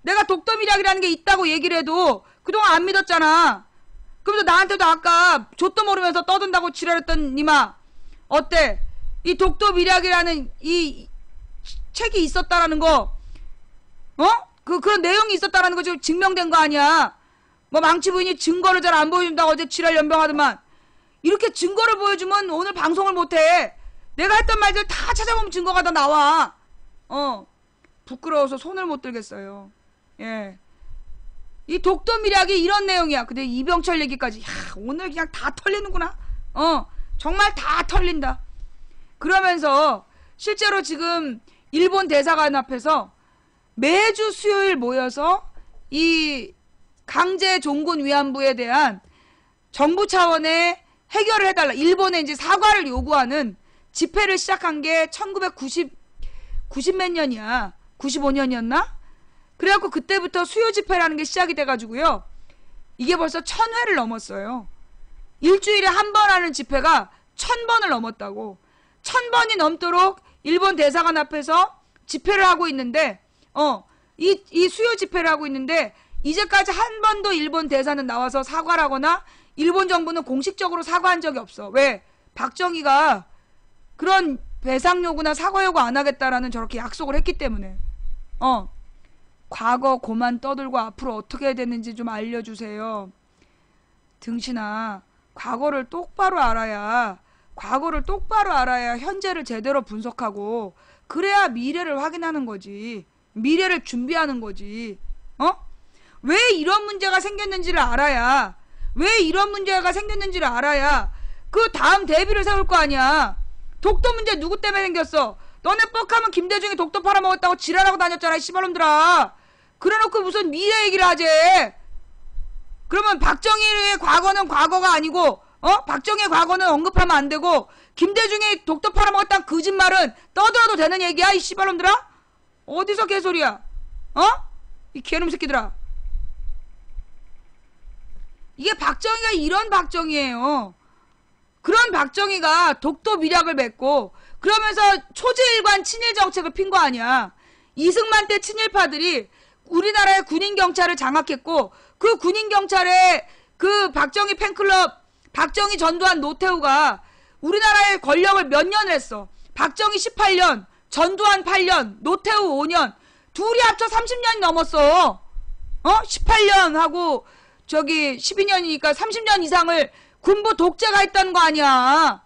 내가 독도미략이라는 게 있다고 얘기를 해도 그동안 안 믿었잖아. 그러면서 나한테도 아까 좆도 모르면서 떠든다고 지랄했던 니마 어때? 이 독도미략이라는 이 책이 있었다라는 거, 그런 내용이 있었다라는 거 지금 증명된 거 아니야? 뭐 망치 부인이 증거를 잘 안 보여준다고 어제 지랄 연병하더만. 이렇게 증거를 보여주면 오늘 방송을 못해. 내가 했던 말들 다 찾아보면 증거가 다 나와. 부끄러워서 손을 못 들겠어요. 예. 이 독도미략이 이런 내용이야. 근데 이병철 얘기까지, 야, 오늘 그냥 다 털리는구나. 정말 다 털린다. 그러면서 실제로 지금 일본 대사관 앞에서 매주 수요일 모여서 이 강제 종군 위안부에 대한 정부 차원의 해결을 해달라, 일본에 이제 사과를 요구하는 집회를 시작한 게 1990 몇 년이야. 95년이었나? 그래갖고 그때부터 수요 집회라는 게 시작이 돼가지고요. 이게 벌써 1000회를 넘었어요. 일주일에 한 번 하는 집회가 1000번을 넘었다고. 1000번이 넘도록 일본 대사관 앞에서 집회를 하고 있는데, 이 수요 집회를 하고 있는데, 이제까지 한 번도 일본 대사는 나와서 사과를 하거나 일본 정부는 공식적으로 사과한 적이 없어. 왜? 박정희가 그런 배상 요구나 사과 요구 안 하겠다라는 저렇게 약속을 했기 때문에. 과거 고만 떠들고 앞으로 어떻게 해야 되는지 좀 알려주세요. 등신아, 과거를 똑바로 알아야 현재를 제대로 분석하고, 그래야 미래를 확인하는 거지. 미래를 준비하는 거지. 왜 이런 문제가 생겼는지를 알아야, 그 다음 대비를 세울 거 아니야. 독도 문제 누구 때문에 생겼어? 너네 뻑하면 김대중이 독도 팔아먹었다고 지랄하고 다녔잖아, 이 씨발놈들아. 그래놓고 무슨 미래 얘기를 하지. 그러면 박정희의 과거는 과거가 아니고, 박정희의 과거는 언급하면 안 되고, 김대중이 독도 팔아먹었다는 거짓말은 떠들어도 되는 얘기야, 이 씨발놈들아? 어디서 개소리야? 이 개놈 새끼들아. 이게 박정희가 이런 박정희예요. 그런 박정희가 독도 미략을 맺고, 그러면서 초지일관 친일 정책을 핀 거 아니야. 이승만 때 친일파들이 우리나라의 군인경찰을 장악했고, 그 군인경찰에 그 박정희 팬클럽, 박정희 전두환 노태우가 우리나라의 권력을 몇 년을 했어. 박정희 18년, 전두환 8년, 노태우 5년, 둘이 합쳐 30년이 넘었어. 18년하고 저기 12년이니까 30년 이상을 군부 독재가 했다는 거 아니야.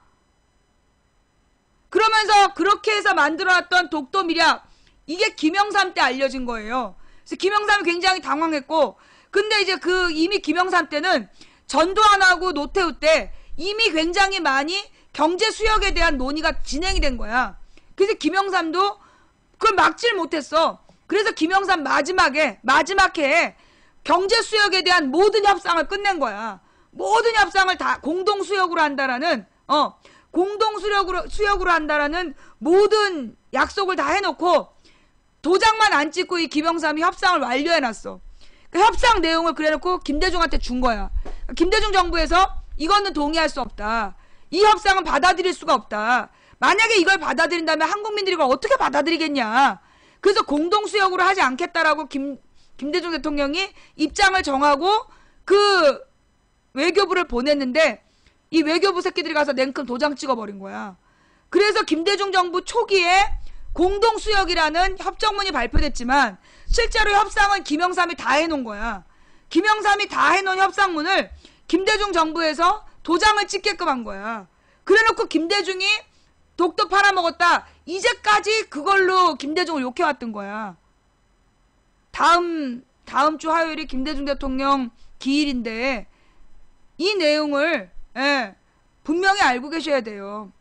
그러면서 그렇게 해서 만들어놨던 독도 미략, 이게 김영삼 때 알려진 거예요. 그래서 김영삼이 굉장히 당황했고, 근데 이제 이미 김영삼 때는 전두환하고 노태우 때 이미 굉장히 많이 경제 수역에 대한 논의가 진행이 된 거야. 그래서 김영삼도 그걸 막질 못했어. 그래서 김영삼 마지막 해에 경제 수역에 대한 모든 협상을 끝낸 거야. 모든 협상을 다 공동 수역으로 한다라는, 수역으로 한다라는 모든 약속을 다 해놓고 도장만 안 찍고 이 김영삼이 협상을 완료해놨어. 그 협상 내용을 그래놓고 김대중한테 준 거야. 김대중 정부에서 이거는 동의할 수 없다. 이 협상은 받아들일 수가 없다. 만약에 이걸 받아들인다면 한국민들이 이걸 어떻게 받아들이겠냐. 그래서 공동수역으로 하지 않겠다라고 김대중 대통령이 입장을 정하고 그 외교부를 보냈는데, 이 외교부 새끼들이 가서 냉큼 도장 찍어버린 거야. 그래서 김대중 정부 초기에 공동수역이라는 협정문이 발표됐지만 실제로 협상은 김영삼이 다 해놓은 거야. 김영삼이 다 해놓은 협상문을 김대중 정부에서 도장을 찍게끔 한 거야. 그래놓고 김대중이 독도 팔아먹었다, 이제까지 그걸로 김대중을 욕해왔던 거야. 다음 주 화요일이 김대중 대통령 기일인데 이 내용을 분명히 알고 계셔야 돼요.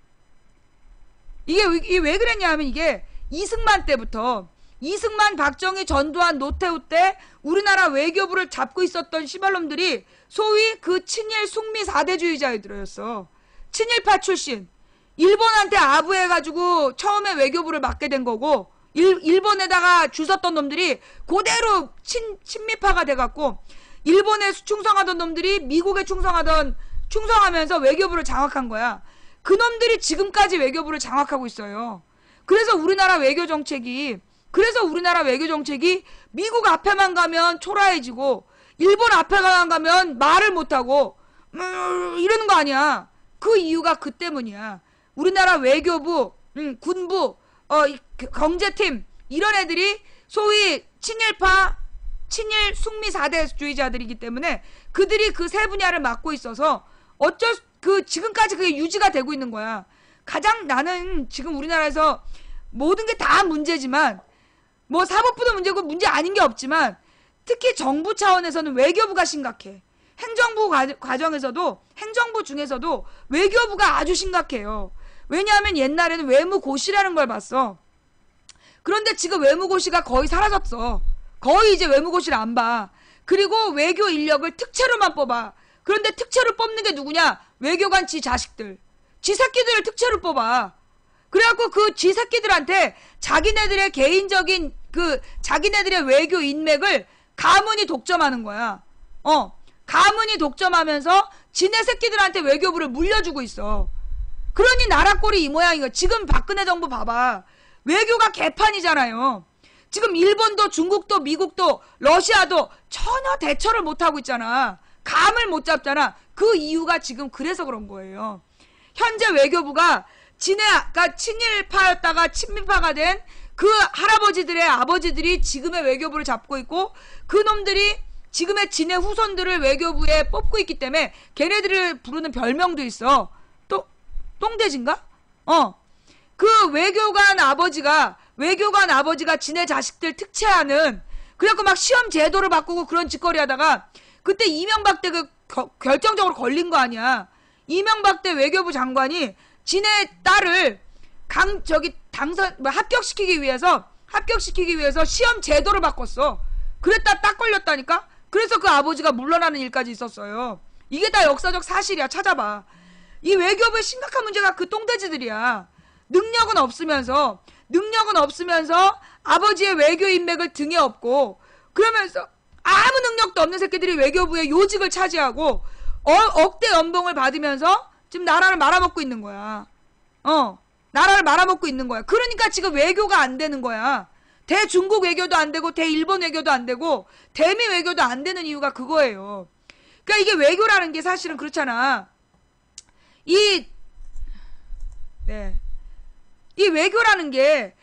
이게 왜 그랬냐 하면, 이게 이승만 때부터, 이승만, 박정희, 전두환, 노태우 때 우리나라 외교부를 잡고 있었던 시발놈들이 소위 그 친일 숙미 4대주의자들이었어. 친일파 출신. 일본한테 아부해가지고 처음에 외교부를 맡게 된 거고, 일본에다가 줄 섰던 놈들이 그대로 친미파가 돼갖고 일본에 충성하던 놈들이 미국에 충성하면서 외교부를 장악한 거야. 그 놈들이 지금까지 외교부를 장악하고 있어요. 그래서 우리나라 외교 정책이 그래서 우리나라 외교 정책이 미국 앞에만 가면 초라해지고 일본 앞에만 가면 말을 못하고 이러는 거 아니야. 그 이유가 그 때문이야. 우리나라 외교부, 군부, 경제팀 이런 애들이 소위 친일파, 친일 숙미 4대주의자들이기 때문에 그들이 그 세 분야를 맡고 있어서 지금까지 그게 유지가 되고 있는 거야. 가장 나는 지금 우리나라에서 모든 게 다 문제지만 뭐 사법부도 문제고 문제 아닌 게 없지만 특히 정부 차원에서는 외교부가 심각해. 행정부 과정에서도 행정부 중에서도 외교부가 아주 심각해요. 왜냐하면 옛날에는 외무고시라는 걸 봤어. 그런데 지금 외무고시가 거의 사라졌어. 거의 이제 외무고시를 안 봐. 그리고 외교 인력을 특채로만 뽑아. 그런데 특채로 뽑는 게 누구냐? 외교관 지 자식들. 지 새끼들을 특채로 뽑아. 그래갖고 그 지 새끼들한테 자기네들의 개인적인 자기네들의 외교 인맥을 가문이 독점하는 거야. 가문이 독점하면서 지네 새끼들한테 외교부를 물려주고 있어. 그러니 나라 꼴이 이 모양인 거야. 지금 박근혜 정부 봐봐. 외교가 개판이잖아요. 지금 일본도 중국도 미국도 러시아도 전혀 대처를 못하고 있잖아. 감을 못 잡잖아. 그 이유가 지금 그래서 그런 거예요. 현재 외교부가 지네가 친일파였다가 친미파가 된 그 할아버지들의 아버지들이 지금의 외교부를 잡고 있고 그 놈들이 지금의 지네 후손들을 외교부에 뽑고 있기 때문에 걔네들을 부르는 별명도 있어. 똥돼지인가? 그 외교관 아버지가 지네 자식들 특채하는 그래갖고 막 시험 제도를 바꾸고 그런 짓거리 하다가 그때 이명박 때 결정적으로 걸린 거 아니야. 이명박 때 외교부 장관이 지네 딸을 합격시키기 위해서 시험 제도를 바꿨어. 그랬다 딱 걸렸다니까? 그래서 그 아버지가 물러나는 일까지 있었어요. 이게 다 역사적 사실이야. 찾아봐. 이 외교부의 심각한 문제가 그 똥돼지들이야. 능력은 없으면서 아버지의 외교 인맥을 등에 업고 그러면서 아무 능력도 없는 새끼들이 외교부의 요직을 차지하고 억대 연봉을 받으면서 지금 나라를 말아먹고 있는 거야. 나라를 말아먹고 있는 거야. 그러니까 지금 외교가 안 되는 거야. 대중국 외교도 안 되고 대일본 외교도 안 되고 대미 외교도 안 되는 이유가 그거예요. 그러니까 이게 외교라는 게 사실은 그렇잖아. 이 외교라는 게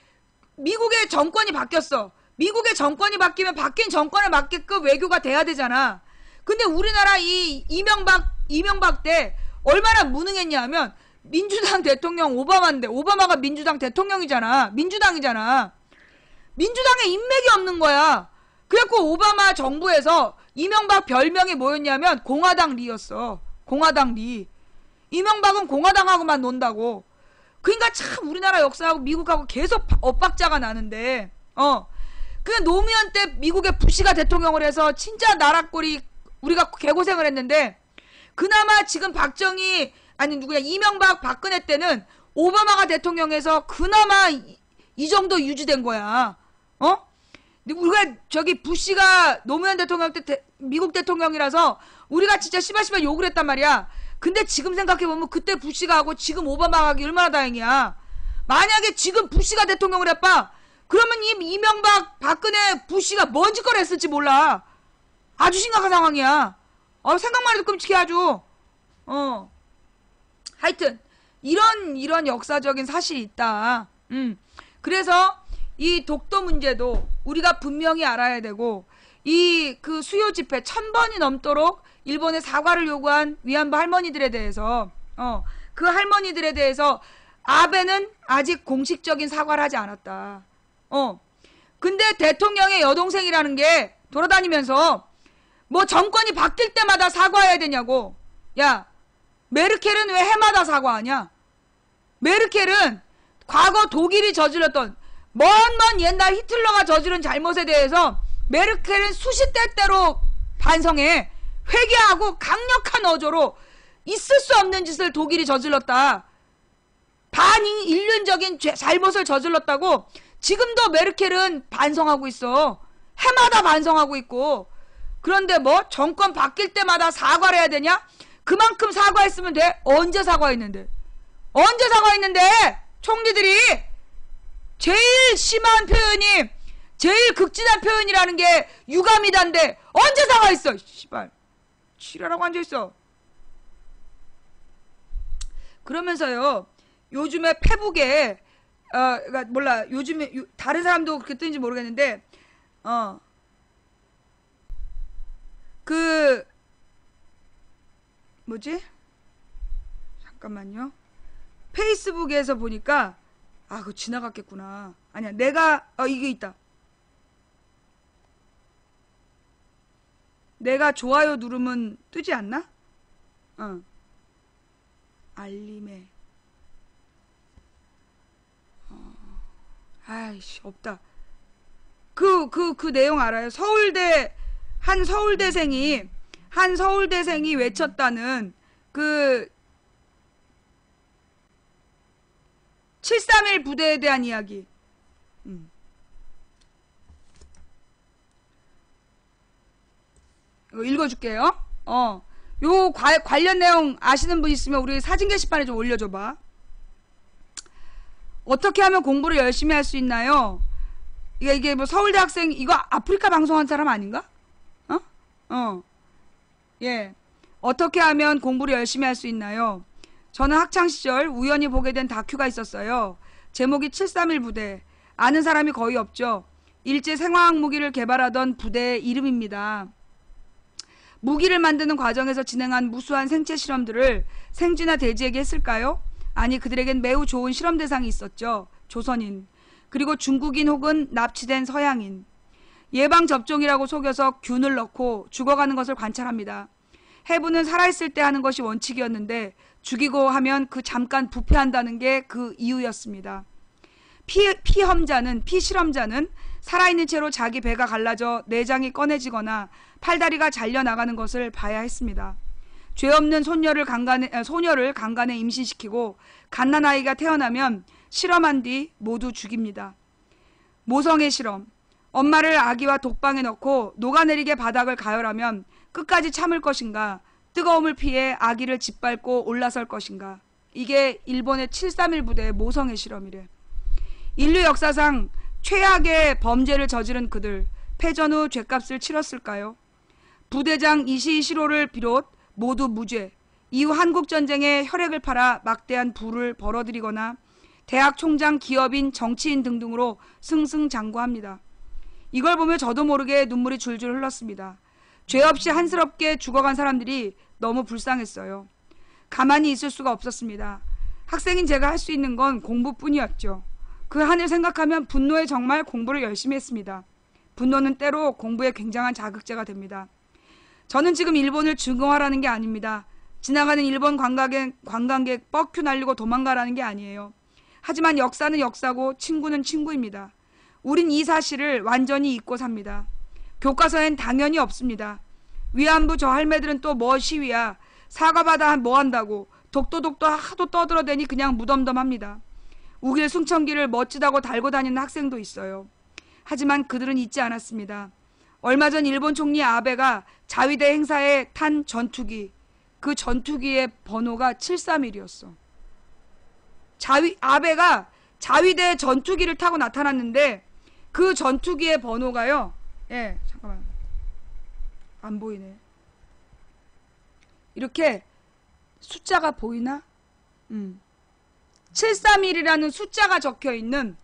미국의 정권이 바뀌었어. 미국의 정권이 바뀌면 바뀐 정권에 맞게끔 외교가 돼야 되잖아. 근데 우리나라 이 이명박 때 얼마나 무능했냐 하면 민주당 대통령 오바마인데 오바마가 민주당 대통령이잖아. 민주당이잖아. 민주당에 인맥이 없는 거야. 그래갖고 오바마 정부에서 이명박 별명이 뭐였냐면 공화당 리였어. 공화당 리. 이명박은 공화당하고만 논다고. 그러니까 참 우리나라 역사하고 미국하고 계속 엇박자가 나는데 그 노무현 때 미국의 부시가 대통령을 해서 진짜 나라꼴이 우리가 개고생을 했는데 그나마 지금 이명박 박근혜 때는 오바마가 대통령에서 그나마 이 정도 유지된 거야. 우리가 부시가 노무현 대통령 때 미국 대통령이라서 우리가 진짜 씨발씨발 욕을 했단 말이야. 근데 지금 생각해보면 그때 부시가 하고 지금 오바마가 하기 얼마나 다행이야. 만약에 지금 부시가 대통령을 해봐. 그러면 이명박 박근혜 부시가 뭔 짓거리 했을지 몰라. 아주 심각한 상황이야. 생각만 해도 끔찍해 아주. 하여튼 이런 역사적인 사실이 있다. 그래서 이 독도 문제도 우리가 분명히 알아야 되고 그 수요 집회 1000번이 넘도록 일본에 사과를 요구한 위안부 할머니들에 대해서 그 할머니들에 대해서 아베는 아직 공식적인 사과를 하지 않았다. 근데 대통령의 여동생이라는 게 돌아다니면서 뭐 정권이 바뀔 때마다 사과해야 되냐고. 야, 메르켈은 왜 해마다 사과하냐? 메르켈은 과거 독일이 저질렀던 먼 옛날 히틀러가 저지른 잘못에 대해서 메르켈은 수시때때로 반성해. 회개하고 강력한 어조로 있을 수 없는 짓을 독일이 저질렀다. 반인륜적인 잘못을 저질렀다고 지금도 메르켈은 반성하고 있어. 해마다 반성하고 있고. 그런데 뭐 정권 바뀔 때마다 사과를 해야 되냐? 그만큼 사과했으면 돼. 언제 사과했는데? 총리들이 제일 심한 표현이 제일 극진한 표현이라는 게 유감이단데 언제 나와 있어? 씨발. 지랄하고 앉아 있어. 그러면서요. 요즘에 페북에 그러니까 몰라. 요즘에 다른 사람도 그렇게 뜨는지 모르겠는데 그 뭐지? 잠깐만요. 페이스북에서 보니까 그거 지나갔겠구나. 아니야. 내가 이게 있다. 내가 좋아요 누르면 뜨지 않나? 알림에 아이씨 없다. 그 내용 알아요? 한 서울대생이 외쳤다는 그 731 부대에 대한 이야기. 이거 읽어줄게요. 요 관련 내용 아시는 분 있으면 우리 사진 게시판에 좀 올려줘봐. 어떻게 하면 공부를 열심히 할 수 있나요? 이게 뭐 서울대 학생, 이거 아프리카 방송한 사람 아닌가? 예. 어떻게 하면 공부를 열심히 할 수 있나요? 저는 학창시절 우연히 보게 된 다큐가 있었어요. 제목이 731 부대. 아는 사람이 거의 없죠. 일제 생화학 무기를 개발하던 부대의 이름입니다. 무기를 만드는 과정에서 진행한 무수한 생체 실험들을 생쥐나 돼지에게 했을까요? 아니, 그들에겐 매우 좋은 실험 대상이 있었죠. 조선인. 그리고 중국인 혹은 납치된 서양인. 예방접종이라고 속여서 균을 넣고 죽어가는 것을 관찰합니다. 해부는 살아있을 때 하는 것이 원칙이었는데 죽이고 하면 그 잠깐 부패한다는 게 그 이유였습니다. 피실험자는 살아있는 채로 자기 배가 갈라져 내장이 꺼내지거나 팔다리가 잘려나가는 것을 봐야 했습니다. 죄 없는 소녀를 강간에 임신시키고 갓난아이가 태어나면 실험한 뒤 모두 죽입니다. 모성의 실험. 엄마를 아기와 독방에 넣고 녹아내리게 바닥을 가열하면 끝까지 참을 것인가, 뜨거움을 피해 아기를 짓밟고 올라설 것인가. 이게 일본의 731 부대의 모성의 실험이래. 인류 역사상 최악의 범죄를 저지른 그들, 패전 후 죗값을 치렀을까요? 부대장 이시시로를 비롯 모두 무죄. 이후 한국전쟁에 혈액을 팔아 막대한 부를 벌어들이거나 대학 총장, 기업인, 정치인 등등으로 승승장구합니다. 이걸 보며 저도 모르게 눈물이 줄줄 흘렀습니다. 죄 없이 한스럽게 죽어간 사람들이 너무 불쌍했어요. 가만히 있을 수가 없었습니다. 학생인 제가 할 수 있는 건 공부뿐이었죠. 그 한을 생각하면 분노에 정말 공부를 열심히 했습니다. 분노는 때로 공부에 굉장한 자극제가 됩니다. 저는 지금 일본을 증오하라는 게 아닙니다. 지나가는 일본 관광객 뻑큐 날리고 도망가라는 게 아니에요. 하지만 역사는 역사고 친구는 친구입니다. 우린 이 사실을 완전히 잊고 삽니다. 교과서엔 당연히 없습니다. 위안부 저 할매들은 또 뭐 시위야. 사과받아 뭐 한다고. 독도 하도 떠들어대니 그냥 무덤덤합니다. 우길 승천기를 멋지다고 달고 다니는 학생도 있어요. 하지만 그들은 잊지 않았습니다. 얼마 전 일본 총리 아베가 자위대 행사에 탄 전투기, 그 전투기의 번호가 731이었어. 아베가 자위대 전투기를 타고 나타났는데 그 전투기의 번호가요. 예, 잠깐만. 안 보이네. 이렇게 숫자가 보이나? 731이라는 숫자가 적혀있는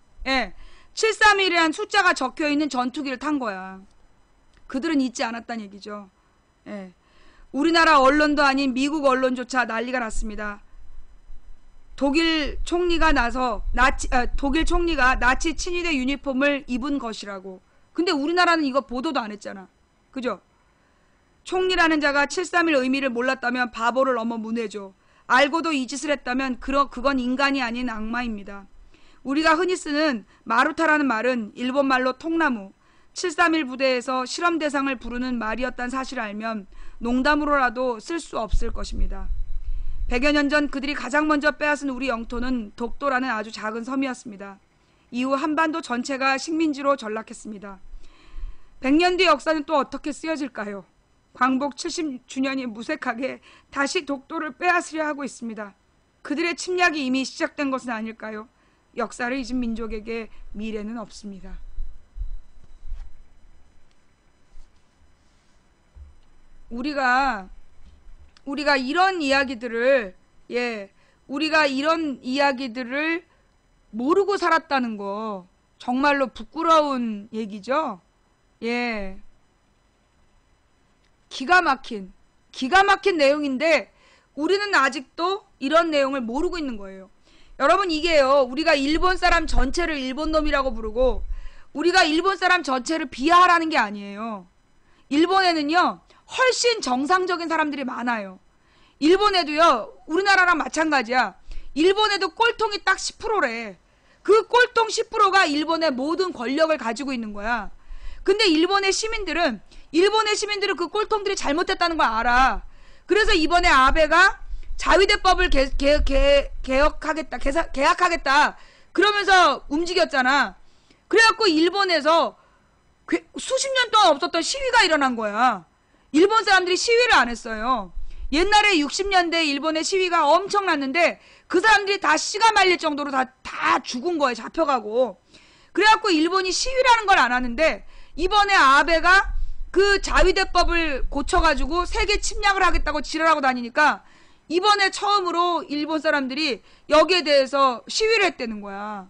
731이라는 숫자가 적혀있는 전투기를 탄 거야. 그들은 잊지 않았다는 얘기죠. 예. 우리나라 언론도 아닌 미국 언론조차 난리가 났습니다. 독일 총리가 나치 친위대 유니폼을 입은 것이라고. 근데 우리나라는 이거 보도도 안 했잖아. 그죠? 총리라는 자가 731 의미를 몰랐다면 바보를 넘어 문해죠. 알고도 이 짓을 했다면 그건 인간이 아닌 악마입니다. 우리가 흔히 쓰는 마루타라는 말은 일본말로 통나무, 731 부대에서 실험 대상을 부르는 말이었다는 사실을 알면 농담으로라도 쓸 수 없을 것입니다. 100여 년 전 그들이 가장 먼저 빼앗은 우리 영토는 독도라는 아주 작은 섬이었습니다. 이후 한반도 전체가 식민지로 전락했습니다. 100년 뒤 역사는 또 어떻게 쓰여질까요? 광복 70주년이 무색하게 다시 독도를 빼앗으려 하고 있습니다. 그들의 침략이 이미 시작된 것은 아닐까요? 역사를 잊은 민족에게 미래는 없습니다. 우리가 이런 이야기들을, 우리가 이런 이야기들을 모르고 살았다는 거 정말로 부끄러운 얘기죠. 기가 막힌 내용인데 우리는 아직도 이런 내용을 모르고 있는 거예요. 여러분, 이게요, 우리가 일본 사람 전체를 일본 놈이라고 부르고 우리가 일본 사람 전체를 비하하라는 게 아니에요. 일본에는요, 훨씬 정상적인 사람들이 많아요. 일본에도요, 우리나라랑 마찬가지야. 일본에도 꼴통이 딱 10%래. 그 꼴통 10%가 일본의 모든 권력을 가지고 있는 거야. 근데 일본의 시민들은 그 꼴통들이 잘못했다는 걸 알아. 그래서 이번에 아베가 자위대법을 개혁하겠다 그러면서 움직였잖아. 그래갖고 일본에서 수십 년 동안 없었던 시위가 일어난 거야. 일본 사람들이 시위를 안 했어요. 옛날에 60년대 일본의 시위가 엄청났는데 그 사람들이 다 씨가 말릴 정도로 다 죽은 거예요. 잡혀가고. 그래갖고 일본이 시위라는 걸 안 하는데 이번에 아베가 그 자위대법을 고쳐가지고 세계 침략을 하겠다고 지랄하고 다니니까 이번에 처음으로 일본 사람들이 여기에 대해서 시위를 했다는 거야.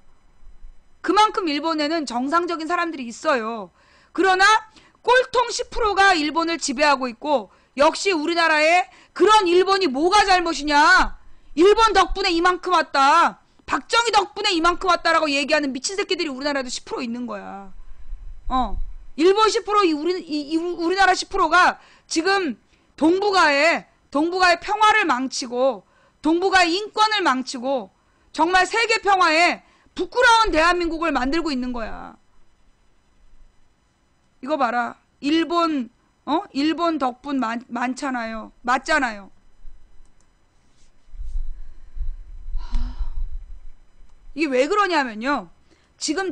그만큼 일본에는 정상적인 사람들이 있어요. 그러나 꼴통 10%가 일본을 지배하고 있고, 역시 우리나라에 그런 일본이 뭐가 잘못이냐, 일본 덕분에 이만큼 왔다, 박정희 덕분에 이만큼 왔다라고 얘기하는 미친 새끼들이 우리나라에도 10% 있는 거야. 일본 10%, 우리나라 10%가 지금 동북아의 평화를 망치고 동북아의 인권을 망치고 정말 세계 평화에 부끄러운 대한민국을 만들고 있는 거야. 이거 봐라. 일본 덕분 많잖아요. 맞잖아요. 이게 왜 그러냐면요. 지금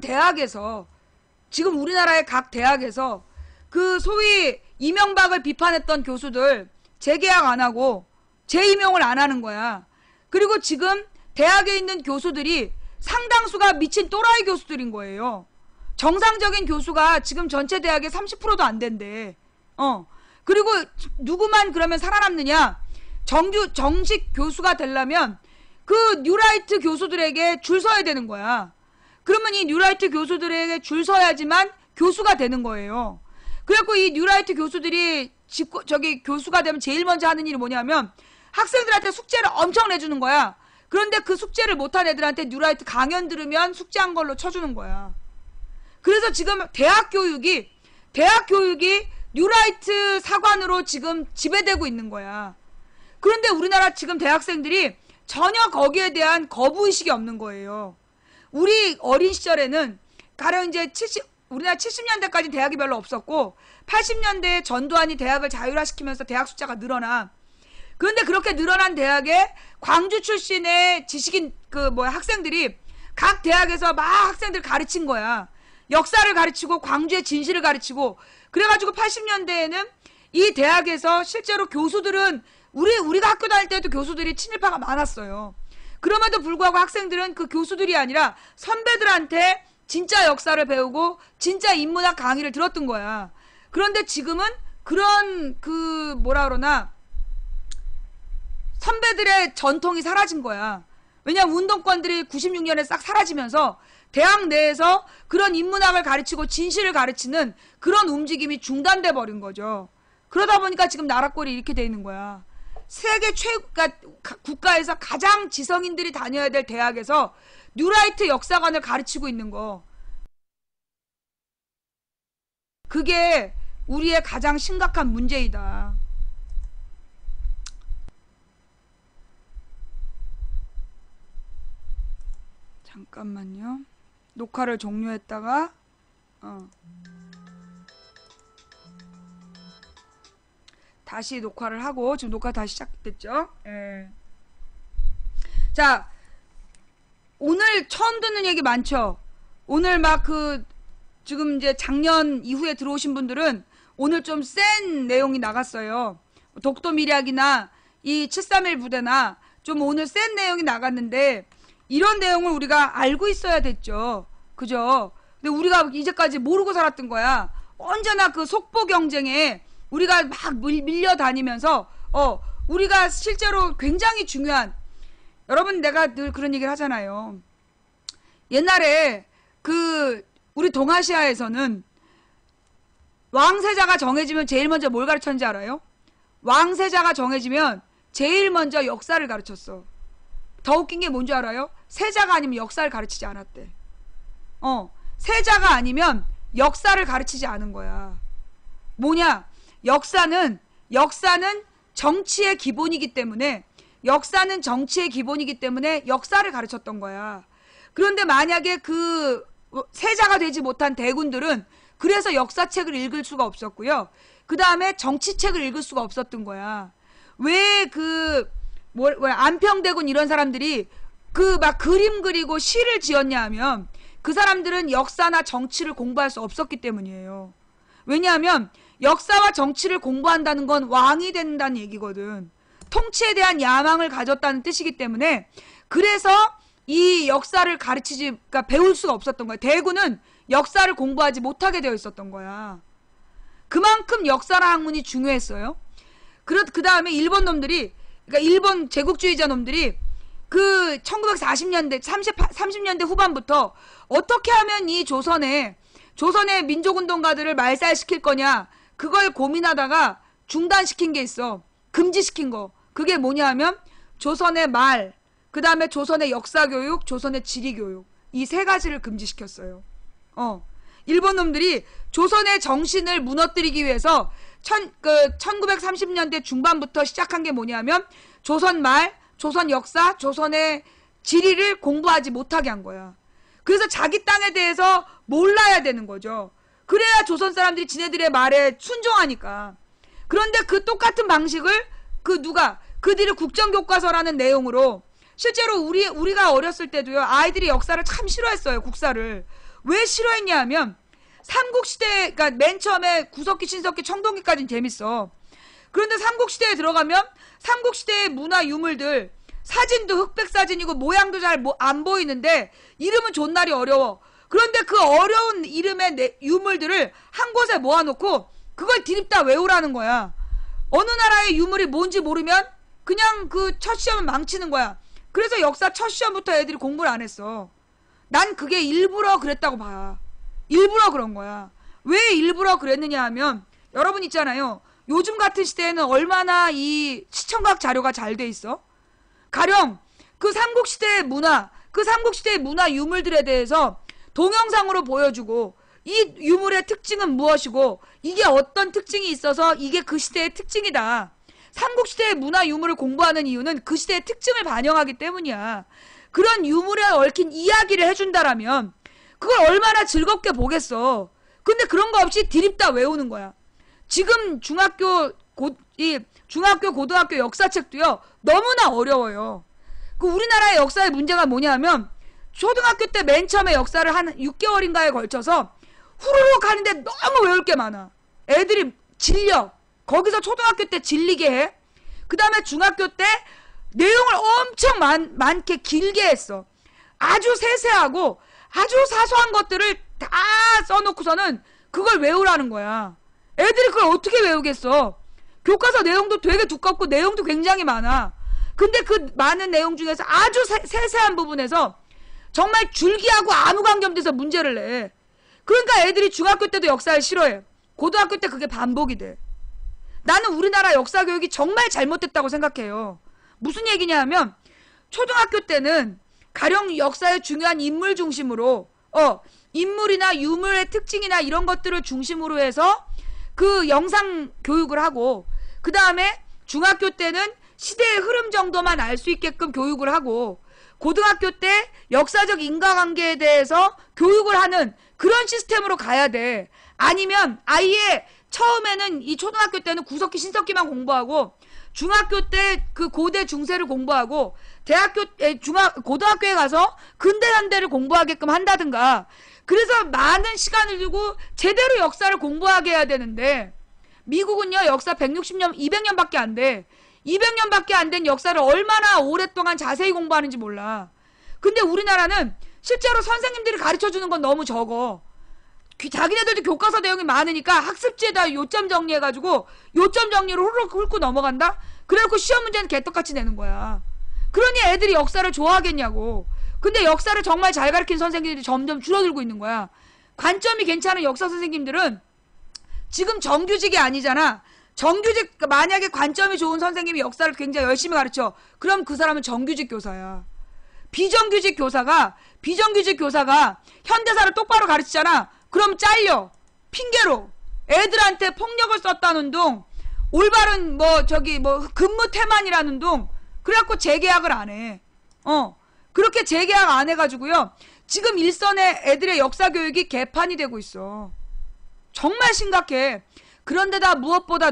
우리나라의 각 대학에서 그 소위 이명박을 비판했던 교수들 재계약 안 하고 재임용을 안 하는 거야. 그리고 지금 대학에 있는 교수들이 상당수가 미친 또라이 교수들인 거예요. 정상적인 교수가 지금 전체 대학의 30%도 안 된대. 그리고 누구만 그러면 살아남느냐? 정식 교수가 되려면 그 뉴라이트 교수들에게 줄 서야 되는 거야. 그러면 이 뉴라이트 교수들에게 줄 서야지만 교수가 되는 거예요. 그래갖고 이 뉴라이트 교수들이 교수가 되면 제일 먼저 하는 일이 뭐냐면 학생들한테 숙제를 엄청 내주는 거야. 그런데 그 숙제를 못한 애들한테 뉴라이트 강연 들으면 숙제한 걸로 쳐주는 거야. 그래서 지금 대학 교육이 뉴라이트 사관으로 지금 지배되고 있는 거야. 그런데 우리나라 지금 대학생들이 전혀 거기에 대한 거부의식이 없는 거예요. 우리 어린 시절에는 가령 이제 우리나라 70년대까지 대학이 별로 없었고 80년대에 전두환이 대학을 자율화시키면서 대학 숫자가 늘어나. 그런데 그렇게 늘어난 대학에 광주 출신의 지식인 학생들이 각 대학에서 막 학생들 가르친 거야. 역사를 가르치고 광주의 진실을 가르치고. 그래가지고 80년대에는 이 대학에서 실제로 교수들은 우리가 학교 다닐 때도 교수들이 친일파가 많았어요. 그럼에도 불구하고 학생들은 그 교수들이 아니라 선배들한테 진짜 역사를 배우고 진짜 인문학 강의를 들었던 거야. 그런데 지금은 그런 선배들의 전통이 사라진 거야. 왜냐면 운동권들이 96년에 싹 사라지면서 대학 내에서 그런 인문학을 가르치고 진실을 가르치는 그런 움직임이 중단돼 버린 거죠. 그러다 보니까 지금 나라꼴이 이렇게 돼 있는 거야. 세계 국가에서 가장 지성인들이 다녀야 될 대학에서 뉴라이트 역사관을 가르치고 있는 거. 그게 우리의 가장 심각한 문제이다. 잠깐만요. 녹화를 종료했다가 다시 녹화를 하고 지금 녹화 다시 시작됐죠? 자, 오늘 처음 듣는 얘기 많죠? 오늘 지금 이제 작년 이후에 들어오신 분들은 오늘 좀 센 내용이 나갔어요. 독도미략이나 이 731 부대나 좀 오늘 센 내용이 나갔는데 이런 내용을 우리가 알고 있어야 됐죠. 그죠? 근데 우리가 이제까지 모르고 살았던 거야. 언제나 그 속보 경쟁에 우리가 막 밀려다니면서 우리가 실제로 굉장히 중요한, 여러분 내가 늘 그런 얘기를 하잖아요. 옛날에 우리 동아시아에서는 왕세자가 정해지면 제일 먼저 뭘 가르쳤는지 알아요? 왕세자가 정해지면 제일 먼저 역사를 가르쳤어. 더 웃긴 게 뭔지 알아요? 세자가 아니면 역사를 가르치지 않았대. 세자가 아니면 역사를 가르치지 않은 거야. 뭐냐? 역사는 정치의 기본이기 때문에, 역사를 가르쳤던 거야. 그런데 만약에 세자가 되지 못한 대군들은 그래서 역사책을 읽을 수가 없었고요. 그 다음에 정치책을 읽을 수가 없었던 거야. 왜 안평대군 이런 사람들이 막 그림 그리고 시를 지었냐 하면 그 사람들은 역사나 정치를 공부할 수 없었기 때문이에요. 왜냐하면 역사와 정치를 공부한다는 건 왕이 된다는 얘기거든. 통치에 대한 야망을 가졌다는 뜻이기 때문에, 그래서 이 역사를 그러니까 배울 수가 없었던 거야. 대군은 역사를 공부하지 못하게 되어 있었던 거야. 그만큼 역사라는 학문이 중요했어요. 그 다음에 일본 놈들이, 그러니까 일본 제국주의자 놈들이 1940년대, 30년대 후반부터 어떻게 하면 이 조선의 민족운동가들을 말살시킬 거냐, 그걸 고민하다가 중단시킨 게 있어. 금지시킨 거. 그게 뭐냐 하면 조선의 말, 그 다음에 조선의 역사교육, 조선의 지리교육, 이 세 가지를 금지시켰어요. 일본 놈들이 조선의 정신을 무너뜨리기 위해서 1930년대 중반부터 시작한 게 뭐냐면 조선 말, 조선 역사, 조선의 지리를 공부하지 못하게 한 거야. 그래서 자기 땅에 대해서 몰라야 되는 거죠. 그래야 조선 사람들이 지네들의 말에 순종하니까. 그런데 그 똑같은 방식을 그들이 국정교과서라는 내용으로, 실제로 우리가 어렸을 때도요, 아이들이 역사를 참 싫어했어요. 국사를. 왜 싫어했냐 하면 삼국시대, 그러니까 맨 처음에 구석기, 신석기, 청동기까지는 재밌어. 그런데 삼국시대에 들어가면 삼국시대의 문화 유물들, 사진도 흑백 사진이고 모양도 잘 안 보이는데 이름은 존나리 어려워. 그런데 그 어려운 이름의 유물들을 한 곳에 모아놓고 그걸 드립다 외우라는 거야. 어느 나라의 유물이 뭔지 모르면 그냥 첫 시험은 망치는 거야. 그래서 역사 첫 시험부터 애들이 공부를 안 했어. 난 그게 일부러 그랬다고 봐. 일부러 그런 거야. 왜 일부러 그랬느냐 하면, 여러분 있잖아요. 요즘 같은 시대에는 얼마나 이 시청각 자료가 잘 돼 있어? 가령 삼국시대의 문화 유물들에 대해서 동영상으로 보여주고, 이 유물의 특징은 무엇이고 이게 어떤 특징이 있어서 이게 그 시대의 특징이다. 삼국시대의 문화 유물을 공부하는 이유는 그 시대의 특징을 반영하기 때문이야. 그런 유물에 얽힌 이야기를 해준다라면 그걸 얼마나 즐겁게 보겠어. 근데 그런 거 없이 드립다 외우는 거야. 지금 중학교, 고등학교 역사책도요, 너무나 어려워요. 우리나라의 역사의 문제가 뭐냐면, 초등학교 때 맨 처음에 역사를 한 6개월인가에 걸쳐서 후루룩 하는데 너무 외울 게 많아. 애들이 질려. 거기서 초등학교 때 질리게 해. 그 다음에 중학교 때 내용을 엄청 많게 길게 했어. 아주 세세하고 아주 사소한 것들을 다 써놓고서는 그걸 외우라는 거야. 애들이 그걸 어떻게 외우겠어? 교과서 내용도 되게 두껍고 내용도 굉장히 많아. 근데 그 많은 내용 중에서 아주 세세한 부분에서 정말 줄기하고 아무 관계없는 문제를 내. 그러니까 애들이 중학교 때도 역사를 싫어해. 고등학교 때 그게 반복이 돼. 나는 우리나라 역사 교육이 정말 잘못됐다고 생각해요. 무슨 얘기냐 하면, 초등학교 때는 가령 역사의 중요한 인물 중심으로 인물이나 유물의 특징이나 이런 것들을 중심으로 해서 그 영상 교육을 하고, 그 다음에 중학교 때는 시대의 흐름 정도만 알 수 있게끔 교육을 하고, 고등학교 때 역사적 인과관계에 대해서 교육을 하는 그런 시스템으로 가야 돼. 아니면 아예 처음에는 이 초등학교 때는 구석기 신석기만 공부하고, 중학교 때 그 고대 중세를 공부하고, 고등학교에 가서 근대 현대를 공부하게끔 한다든가. 그래서 많은 시간을 두고 제대로 역사를 공부하게 해야 되는데, 미국은요 역사 160년 200년밖에 안 돼. 200년밖에 안 된 역사를 얼마나 오랫동안 자세히 공부하는지 몰라. 근데 우리나라는 실제로 선생님들이 가르쳐주는 건 너무 적어. 자기네들도 교과서 내용이 많으니까 학습지에다 요점 정리해가지고 요점 정리로 후루룩 훑고 넘어간다? 그래놓고 시험 문제는 개떡같이 내는 거야. 그러니 애들이 역사를 좋아하겠냐고. 근데 역사를 정말 잘 가르친 선생님들이 점점 줄어들고 있는 거야. 관점이 괜찮은 역사 선생님들은 지금 정규직이 아니잖아. 정규직, 만약에 관점이 좋은 선생님이 역사를 굉장히 열심히 가르쳐. 그럼 그 사람은 정규직 교사야. 비정규직 교사가 현대사를 똑바로 가르치잖아. 그럼 잘려. 핑계로. 애들한테 폭력을 썼다는 둥, 올바른 근무 태만이라는 둥, 그래갖고 재계약을 안 해. 그렇게 재계약 안 해가지고요. 지금 일선에 애들의 역사 교육이 개판이 되고 있어. 정말 심각해. 그런데다 무엇보다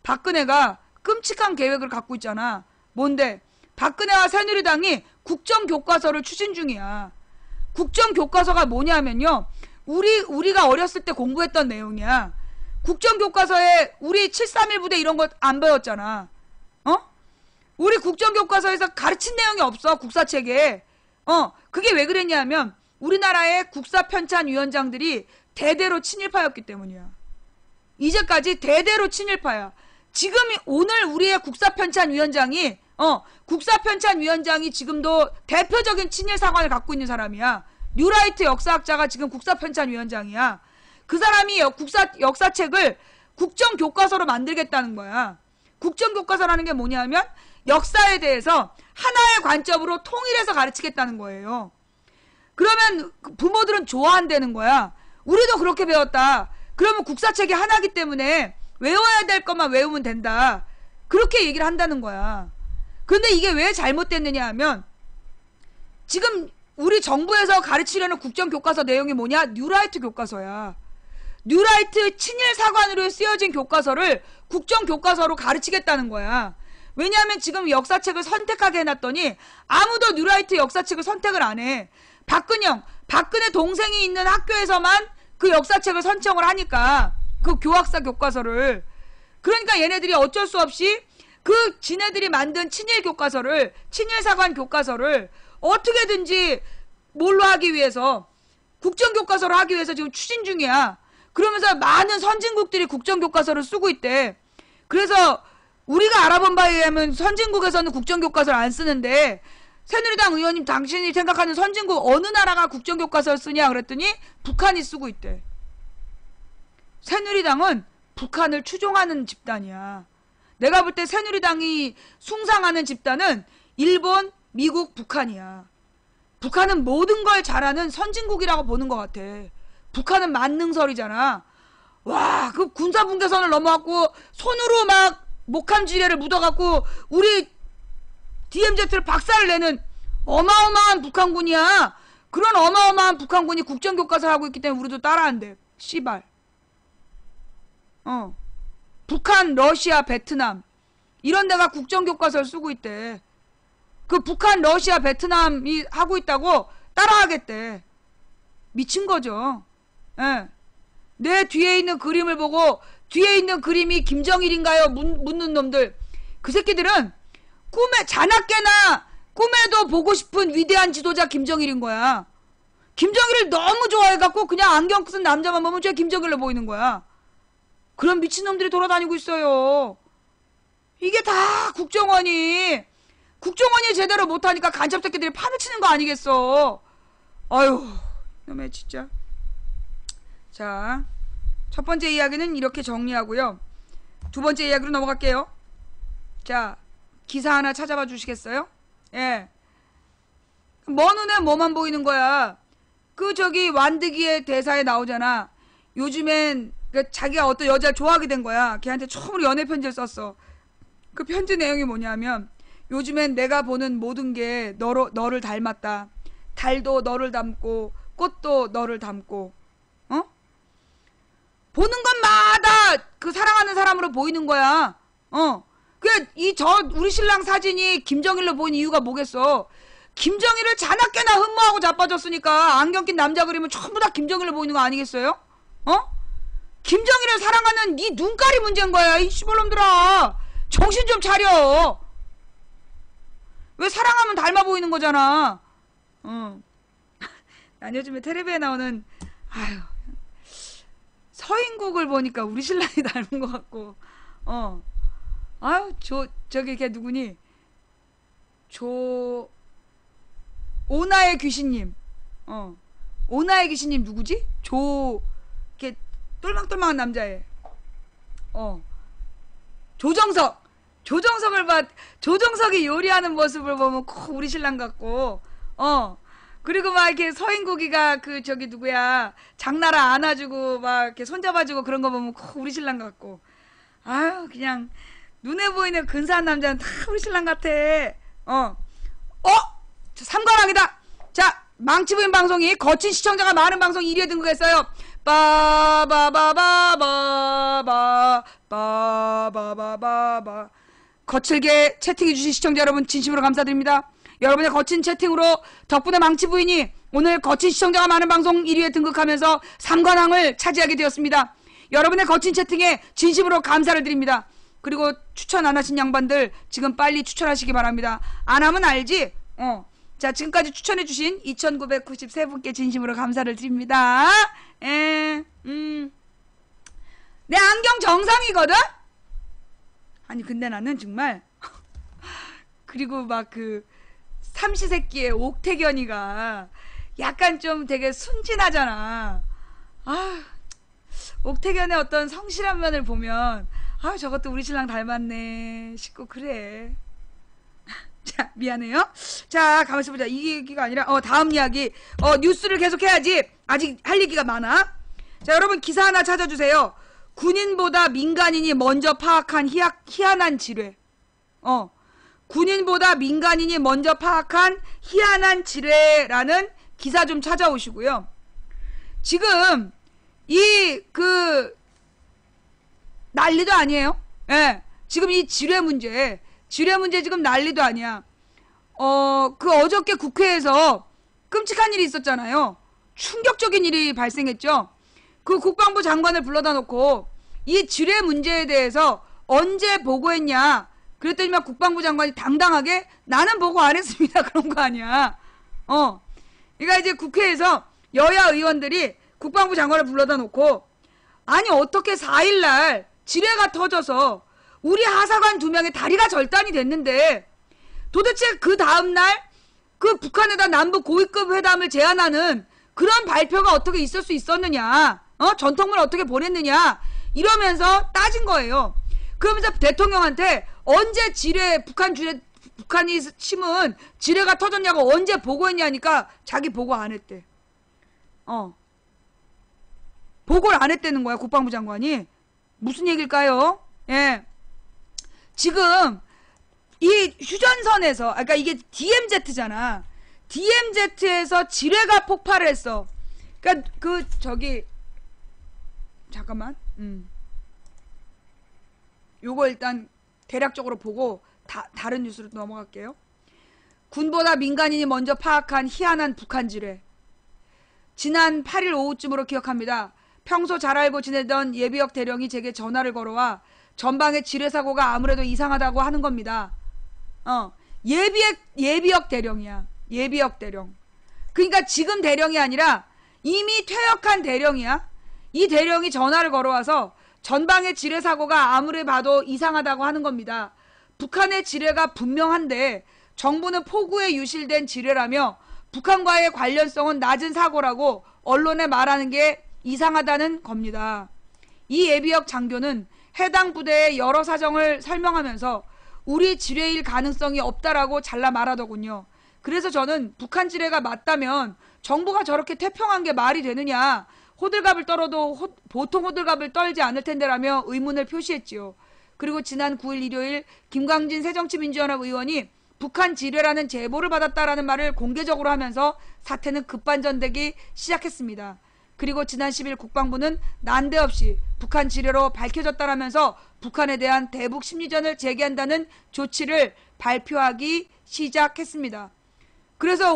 박근혜가 끔찍한 계획을 갖고 있잖아. 뭔데? 박근혜와 새누리당이 국정교과서를 추진 중이야. 국정교과서가 뭐냐면요. 우리가 어렸을 때 공부했던 내용이야. 국정교과서에 우리 731 부대 이런 거 안 배웠잖아. 우리 국정교과서에서 가르친 내용이 없어. 국사책에. 그게 왜 그랬냐면 우리나라의 국사편찬위원장들이 대대로 친일파였기 때문이야. 이제까지 대대로 친일파야. 지금 오늘 우리의 국사편찬위원장이 지금도 대표적인 친일사관을 갖고 있는 사람이야. 뉴라이트 역사학자가 지금 국사편찬위원장이야. 그 사람이 역사책을 국정교과서로 만들겠다는 거야. 국정교과서라는 게 뭐냐면 역사에 대해서 하나의 관점으로 통일해서 가르치겠다는 거예요. 그러면 부모들은 좋아한다는 거야. 우리도 그렇게 배웠다. 그러면 국사책이 하나기 때문에 외워야 될 것만 외우면 된다. 그렇게 얘기를 한다는 거야. 근데 이게 왜 잘못됐느냐 하면 지금 우리 정부에서 가르치려는 국정교과서 내용이 뭐냐? 뉴라이트 교과서야. 뉴라이트 친일사관으로 쓰여진 교과서를 국정교과서로 가르치겠다는 거야. 왜냐하면 지금 역사책을 선택하게 해놨더니 아무도 뉴라이트 역사책을 선택을 안 해. 박근혜 동생이 있는 학교에서만 그 역사책을 선정을 하니까 그 교학사 교과서를. 그러니까 얘네들이 어쩔 수 없이 그 지네들이 만든 친일사관 교과서를 어떻게든지 뭘로 하기 위해서 국정교과서로 하기 위해서 지금 추진 중이야. 그러면서 많은 선진국들이 국정교과서를 쓰고 있대. 그래서 우리가 알아본 바에 의하면 선진국에서는 국정교과서를 안 쓰는데 새누리당 의원님 당신이 생각하는 선진국 어느 나라가 국정교과서를 쓰냐 그랬더니 북한이 쓰고 있대. 새누리당은 북한을 추종하는 집단이야. 내가 볼 때 새누리당이 숭상하는 집단은 일본, 미국, 북한이야. 북한은 모든 걸 잘하는 선진국이라고 보는 것 같아. 북한은 만능설이잖아. 와, 그 군사분계선을 넘어갖고 손으로 막 목함지뢰를 묻어갖고 우리 DMZ를 박살을 내는 어마어마한 북한군이야. 그런 어마어마한 북한군이 국정교과서를 하고 있기 때문에 우리도 따라한대. 씨발. 북한, 러시아, 베트남 이런 데가 국정교과서를 쓰고 있대. 그 북한, 러시아, 베트남이 하고 있다고 따라하겠대. 미친 거죠. 예. 내 뒤에 있는 그림을 보고 뒤에 있는 그림이 김정일인가요? 묻는 놈들. 그 새끼들은 자나깨나 꿈에도 보고 싶은 위대한 지도자 김정일인 거야. 김정일을 너무 좋아해갖고 그냥 안경 쓴 남자만 보면 쟤 김정일로 보이는 거야. 그런 미친놈들이 돌아다니고 있어요. 이게 다 국정원이 제대로 못하니까 간첩 새끼들이 판을 치는 거 아니겠어. 아유, 놈의 진짜. 자, 첫 번째 이야기는 이렇게 정리하고요. 두 번째 이야기로 넘어갈게요. 자, 기사 하나 찾아봐 주시겠어요? 예. 먼 눈에 뭐만 보이는 거야. 완득이의 대사에 나오잖아. 요즘엔 자기가 어떤 여자를 좋아하게 된 거야. 걔한테 처음으로 연애 편지를 썼어. 그 편지 내용이 뭐냐면 요즘엔 내가 보는 모든 게 너를 닮았다. 달도 너를 닮고 꽃도 너를 닮고 보는 것마다 그 사랑하는 사람으로 보이는 거야. 우리 신랑 사진이 김정일로 보인 이유가 뭐겠어. 김정일을 자나깨나 흠모하고 자빠졌으니까 안경 낀 남자 그림은 전부 다 김정일로 보이는 거 아니겠어요? 김정일을 사랑하는 네 눈깔이 문제인 거야. 이 시벌놈들아, 정신 좀 차려. 왜 사랑하면 닮아 보이는 거잖아. 난 요즘에 텔레비에 나오는 서인국을 보니까 우리 신랑이 닮은 것 같고, 아유, 저기 걔 누구니? 오나의 귀신님. 오나의 귀신님 누구지? 걔 똘망똘망한 남자애. 조정석이 요리하는 모습을 보면 꼭 우리 신랑 같고, 그리고 막 이렇게 서인국이가 저기 누구야, 장나라 안아주고 막 이렇게 손잡아주고 그런 거 보면 꼭 우리 신랑 같고. 아유, 그냥 눈에 보이는 근사한 남자는 다 우리 신랑 같아. 삼관왕이다. 자, 망치부인 방송이 거친 시청자가 많은 방송 1위에 등극했어요. 빠바바바바바바바바바. 거칠게 채팅해주신 시청자 여러분 진심으로 감사드립니다. 여러분의 거친 채팅으로 덕분에 망치부인이 오늘 거친 시청자가 많은 방송 1위에 등극하면서 3관왕을 차지하게 되었습니다. 여러분의 거친 채팅에 진심으로 감사를 드립니다. 그리고 추천 안 하신 양반들 지금 빨리 추천하시기 바랍니다. 안 하면 알지? 자, 지금까지 추천해주신 2993분께 진심으로 감사를 드립니다. 내 안경 정상이거든? 아니, 근데 나는 정말 그리고 막 삼시세끼의 옥태견이가 약간 좀 되게 순진하잖아. 옥태견의 어떤 성실한 면을 보면 저것도 우리 신랑 닮았네 싶고 그래. 자, 미안해요. 자, 가만있어 보자. 이 얘기가 아니라 다음 이야기. 뉴스를 계속 해야지. 아직 할 얘기가 많아. 자, 여러분 기사 하나 찾아주세요. 군인보다 민간인이 먼저 파악한 희한한 지뢰. 군인보다 민간인이 먼저 파악한 희한한 지뢰라는 기사 좀 찾아오시고요. 지금 난리도 아니에요. 예. 지금 이 지뢰 문제 지금 난리도 아니야. 어저께 국회에서 끔찍한 일이 있었잖아요. 충격적인 일이 발생했죠. 그 국방부 장관을 불러다 놓고 이 지뢰 문제에 대해서 언제 보고했냐 그랬더니 막 국방부 장관이 당당하게 나는 보고 안 했습니다. 그런 거 아니야. 그러니까 이제 국회에서 여야 의원들이 국방부 장관을 불러다 놓고 아니 어떻게 4일날 지뢰가 터져서 우리 하사관 2명의 다리가 절단이 됐는데 도대체 그 다음날 그 북한에다 남북 고위급 회담을 제안하는 그런 발표가 어떻게 있을 수 있었느냐, 전통을 어떻게 보냈느냐 이러면서 따진 거예요. 그러면서 대통령한테 언제 북한이 심은 지뢰가 터졌냐고 언제 보고했냐니까 자기 보고 안 했대. 보고를 안 했다는 거야, 국방부 장관이. 무슨 얘기일까요? 예. 지금 이 휴전선에서, 그러니까 이게 DMZ잖아. DMZ에서 지뢰가 폭발을 했어. 그러니까 잠깐만. 요거 일단 대략적으로 보고 다른 뉴스로 넘어갈게요. 군보다 민간인이 먼저 파악한 희한한 북한 지뢰. 지난 8일 오후쯤으로 기억합니다. 평소 잘 알고 지내던 예비역 대령이 제게 전화를 걸어와 전방의 지뢰 사고가 아무래도 이상하다고 하는 겁니다. 예비역 대령이야. 예비역 대령. 그러니까 지금 대령이 아니라 이미 퇴역한 대령이야. 이 대령이 전화를 걸어와서 전방의 지뢰 사고가 아무리 봐도 이상하다고 하는 겁니다. 북한의 지뢰가 분명한데 정부는 포구에 유실된 지뢰라며 북한과의 관련성은 낮은 사고라고 언론에 말하는 게 이상하다는 겁니다. 이 예비역 장교는 해당 부대의 여러 사정을 설명하면서 우리 지뢰일 가능성이 없다라고 잘라 말하더군요. 그래서 저는 북한 지뢰가 맞다면 정부가 저렇게 태평한 게 말이 되느냐, 호들갑을 떨어도 보통 호들갑을 떨지 않을 텐데라며 의문을 표시했지요. 그리고 지난 9일 일요일 김광진 새정치민주연합 의원이 북한 지뢰라는 제보를 받았다라는 말을 공개적으로 하면서 사태는 급반전되기 시작했습니다. 그리고 지난 10일 국방부는 난데없이 북한 지뢰로 밝혀졌다라면서 북한에 대한 대북 심리전을 제기한다는 조치를 발표하기 시작했습니다. 그래서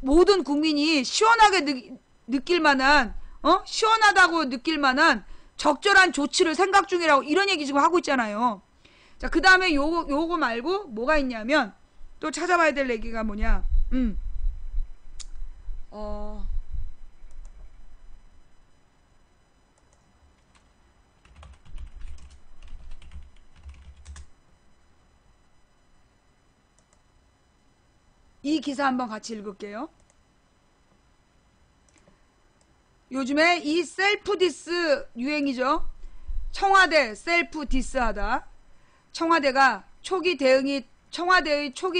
모든 국민이 시원하게 느낄 만한, 시원하다고 느낄 만한 적절한 조치를 생각 중이라고 이런 얘기 지금 하고 있잖아요. 자, 그 다음에 요거 말고 뭐가 있냐면 또 찾아봐야 될 얘기가 뭐냐. 이 기사 한번 같이 읽을게요. 요즘에 이 셀프 디스 유행이죠. 청와대 셀프 디스하다. 청와대의 초기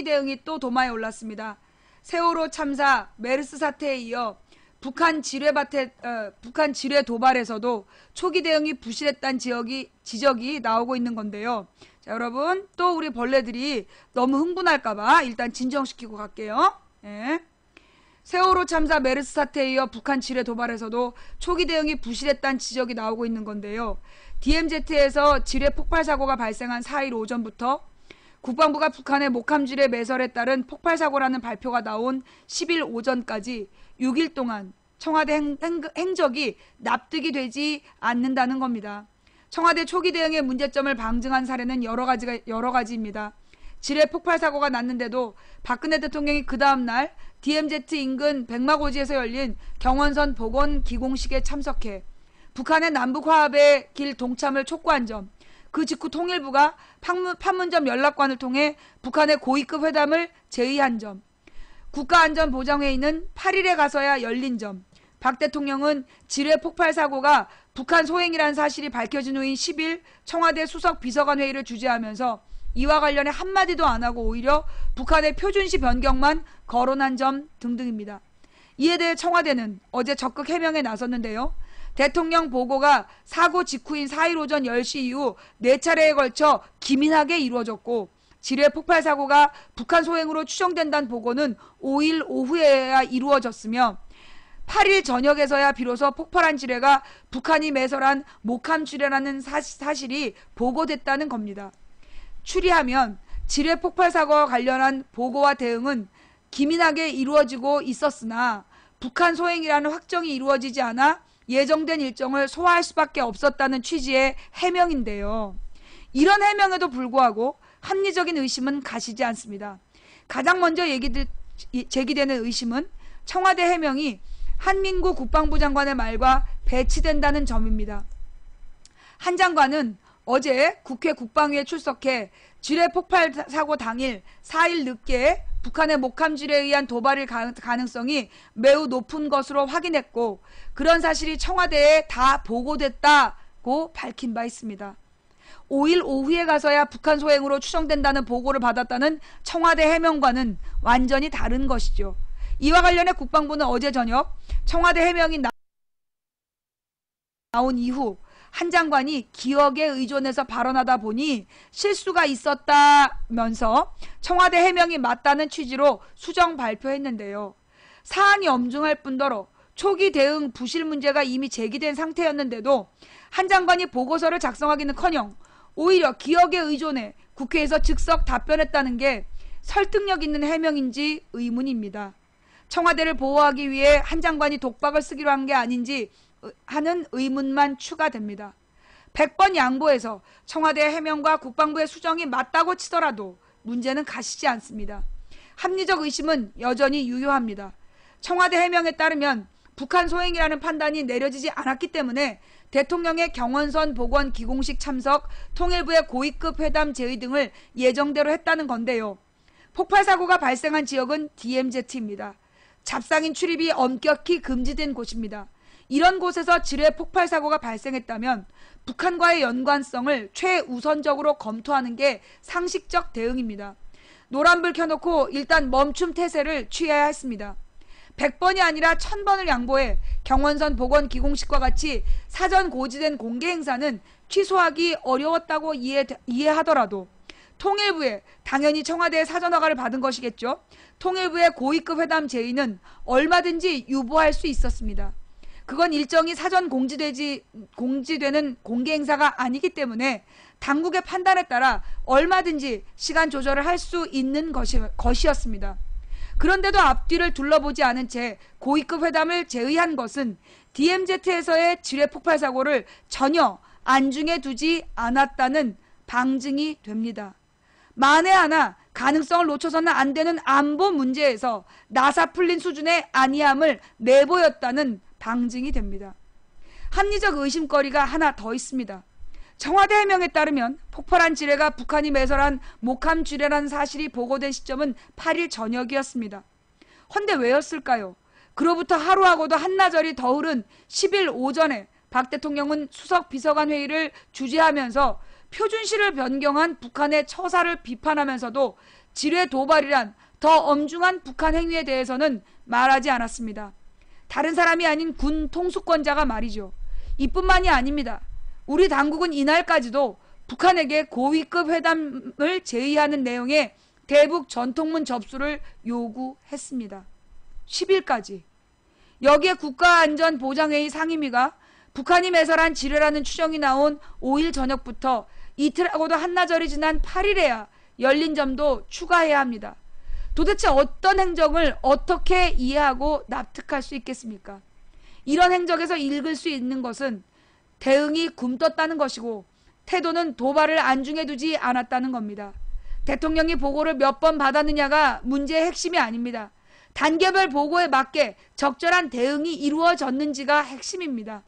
대응이 또 도마에 올랐습니다. 세월호 참사, 메르스 사태에 이어 북한 지뢰 도발에서도 초기 대응이 부실했다는 지적이 나오고 있는 건데요. 자, 여러분, 또 우리 벌레들이 너무 흥분할까봐 일단 진정시키고 갈게요. 예. 세월호 참사, 메르스 사태에 이어 북한 지뢰 도발에서도 초기 대응이 부실했다는 지적이 나오고 있는 건데요. DMZ에서 지뢰 폭발 사고가 발생한 4일 오전부터 국방부가 북한의 목함지뢰 매설에 따른 폭발 사고라는 발표가 나온 10일 오전까지 6일 동안 청와대 행적이 납득이 되지 않는다는 겁니다. 청와대 초기 대응의 문제점을 방증한 사례는 여러 가지입니다. 지뢰 폭발 사고가 났는데도 박근혜 대통령이 그 다음날 DMZ 인근 백마고지에서 열린 경원선 복원 기공식에 참석해 북한의 남북 화합의 길 동참을 촉구한 점, 그 직후 통일부가 판문점 연락관을 통해 북한의 고위급 회담을 제의한 점, 국가안전보장회의는 8일에 가서야 열린 점, 박 대통령은 지뢰 폭발 사고가 북한 소행이라는 사실이 밝혀진 후인 10일 청와대 수석 비서관 회의를 주재하면서 이와 관련해 한마디도 안 하고 오히려 북한의 표준시 변경만 거론한 점 등등입니다. 이에 대해 청와대는 어제 적극 해명에 나섰는데요. 대통령 보고가 사고 직후인 4일 오전 10시 이후 4차례에 걸쳐 기민하게 이루어졌고 지뢰 폭발 사고가 북한 소행으로 추정된다는 보고는 5일 오후에야 이루어졌으며 8일 저녁에서야 비로소 폭발한 지뢰가 북한이 매설한 목함 지뢰라는 사실이 보고됐다는 겁니다. 추리하면 지뢰 폭발 사고와 관련한 보고와 대응은 기민하게 이루어지고 있었으나 북한 소행이라는 확정이 이루어지지 않아 예정된 일정을 소화할 수밖에 없었다는 취지의 해명인데요. 이런 해명에도 불구하고 합리적인 의심은 가시지 않습니다. 가장 먼저 제기되는 의심은 청와대 해명이 한민구 국방부 장관의 말과 배치된다는 점입니다. 한 장관은 어제 국회 국방위에 출석해 지뢰 폭발 사고 당일 4일 늦게 북한의 목함지뢰에 의한 도발일 가능성이 매우 높은 것으로 확인했고 그런 사실이 청와대에 다 보고됐다고 밝힌 바 있습니다. 5일 오후에 가서야 북한 소행으로 추정된다는 보고를 받았다는 청와대 해명과는 완전히 다른 것이죠. 이와 관련해 국방부는 어제 저녁 청와대 해명이 나온 이후 한 장관이 기억에 의존해서 발언하다 보니 실수가 있었다면서 청와대 해명이 맞다는 취지로 수정 발표했는데요. 사안이 엄중할 뿐더러 초기 대응 부실 문제가 이미 제기된 상태였는데도 한 장관이 보고서를 작성하기는커녕 오히려 기억에 의존해 국회에서 즉석 답변했다는 게 설득력 있는 해명인지 의문입니다. 청와대를 보호하기 위해 한 장관이 독박을 쓰기로 한 게 아닌지 하는 의문만 추가됩니다. 100번 양보해서 청와대 해명과 국방부의 수정이 맞다고 치더라도 문제는 가시지 않습니다. 합리적 의심은 여전히 유효합니다. 청와대 해명에 따르면 북한 소행이라는 판단이 내려지지 않았기 때문에 대통령의 경원선 복원 기공식 참석, 통일부의 고위급 회담 제의 등을 예정대로 했다는 건데요. 폭발 사고가 발생한 지역은 DMZ입니다. 잡상인 출입이 엄격히 금지된 곳입니다. 이런 곳에서 지뢰 폭발 사고가 발생했다면 북한과의 연관성을 최우선적으로 검토하는 게 상식적 대응입니다. 노란불 켜놓고 일단 멈춤 태세를 취해야 했습니다. 100번이 아니라 1000번을 양보해 경원선 복원 기공식과 같이 사전 고지된 공개 행사는 취소하기 어려웠다고 이해하더라도 통일부에 당연히 청와대의 사전 허가를 받은 것이겠죠. 통일부의 고위급 회담 제의는 얼마든지 유보할 수 있었습니다. 그건 일정이 사전 공지되는 공개 행사가 아니기 때문에 당국의 판단에 따라 얼마든지 시간 조절을 할 수 있는 것이었습니다. 그런데도 앞뒤를 둘러보지 않은 채 고위급 회담을 제의한 것은 DMZ에서의 지뢰 폭발 사고를 전혀 안중에 두지 않았다는 방증이 됩니다. 만에 하나 가능성을 놓쳐서는 안 되는 안보 문제에서 나사 풀린 수준의 안이함을 내보였다는 방증이 됩니다. 합리적 의심거리가 하나 더 있습니다. 청와대 해명에 따르면 폭발한 지뢰가 북한이 매설한 목함 지뢰라는 사실이 보고된 시점은 8일 저녁이었습니다. 헌데 왜였을까요? 그로부터 하루하고도 한나절이 더 흐른 10일 오전에 박 대통령은 수석 비서관 회의를 주재하면서 표준시를 변경한 북한의 처사를 비판하면서도 지뢰 도발이란 더 엄중한 북한 행위에 대해서는 말하지 않았습니다. 다른 사람이 아닌 군 통수권자가 말이죠. 이뿐만이 아닙니다. 우리 당국은 이날까지도 북한에게 고위급 회담을 제의하는 내용의 대북 전통문 접수를 요구했습니다. 10일까지. 여기에 국가안전보장회의 상임위가 북한이 매설한 지뢰라는 추정이 나온 5일 저녁부터 이틀하고도 한나절이 지난 8일에야 열린 점도 추가해야 합니다. 도대체 어떤 행정을 어떻게 이해하고 납득할 수 있겠습니까? 이런 행적에서 읽을 수 있는 것은 대응이 굼떴다는 것이고 태도는 도발을 안중에 두지 않았다는 겁니다. 대통령이 보고를 몇 번 받았느냐가 문제의 핵심이 아닙니다. 단계별 보고에 맞게 적절한 대응이 이루어졌는지가 핵심입니다.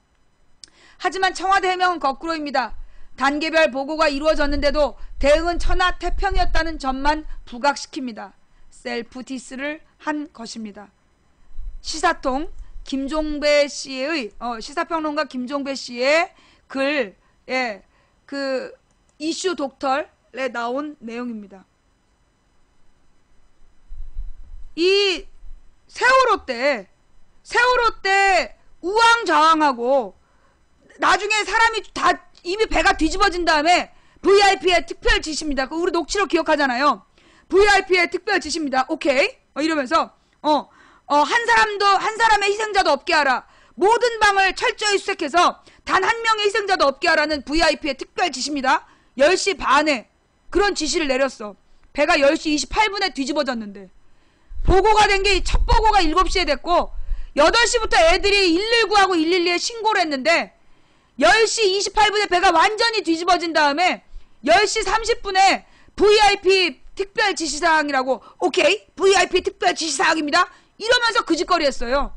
하지만 청와대 해명은 거꾸로입니다. 단계별 보고가 이루어졌는데도 대응은 천하태평이었다는 점만 부각시킵니다. 셀프 디스를 한 것입니다. 시사통 김종배 씨의 시사평론가 김종배 씨의 글에 그 이슈 독털에 나온 내용입니다. 이 세월호 때 우왕좌왕하고 나중에 사람이 다 이미 배가 뒤집어진 다음에 VIP의 특별 지시입니다. 우리 녹취록 기억하잖아요. VIP의 특별 지시입니다. 오케이? 이러면서 한 사람의 희생자도 없게 하라. 모든 방을 철저히 수색해서 단 한 명의 희생자도 없게 하라는 VIP의 특별 지시입니다. 10시 반에 그런 지시를 내렸어. 배가 10시 28분에 뒤집어졌는데. 보고가 된 게 첫 보고가 7시에 됐고 8시부터 애들이 119하고 112에 신고를 했는데 10시 28분에 배가 완전히 뒤집어진 다음에 10시 30분에 VIP 특별 지시사항이라고 오케이 VIP 특별 지시사항입니다. 이러면서 그 짓거리 했어요.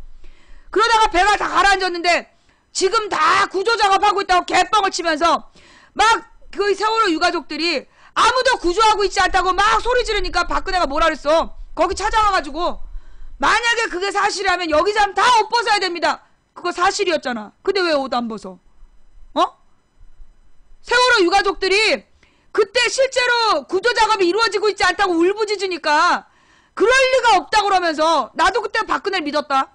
그러다가 배가 다 가라앉았는데 지금 다 구조작업하고 있다고 개뻥을 치면서 막 그 세월호 유가족들이 아무도 구조하고 있지 않다고 막 소리 지르니까 박근혜가 뭐라 그랬어. 거기 찾아와가지고 만약에 그게 사실이라면 여기 사람 다 옷 벗어야 됩니다. 그거 사실이었잖아. 근데 왜 옷 안 벗어? 세월호 유가족들이 그때 실제로 구조작업이 이루어지고 있지 않다고 울부짖으니까 그럴 리가 없다고 그러면서 나도 그때 박근혜를 믿었다.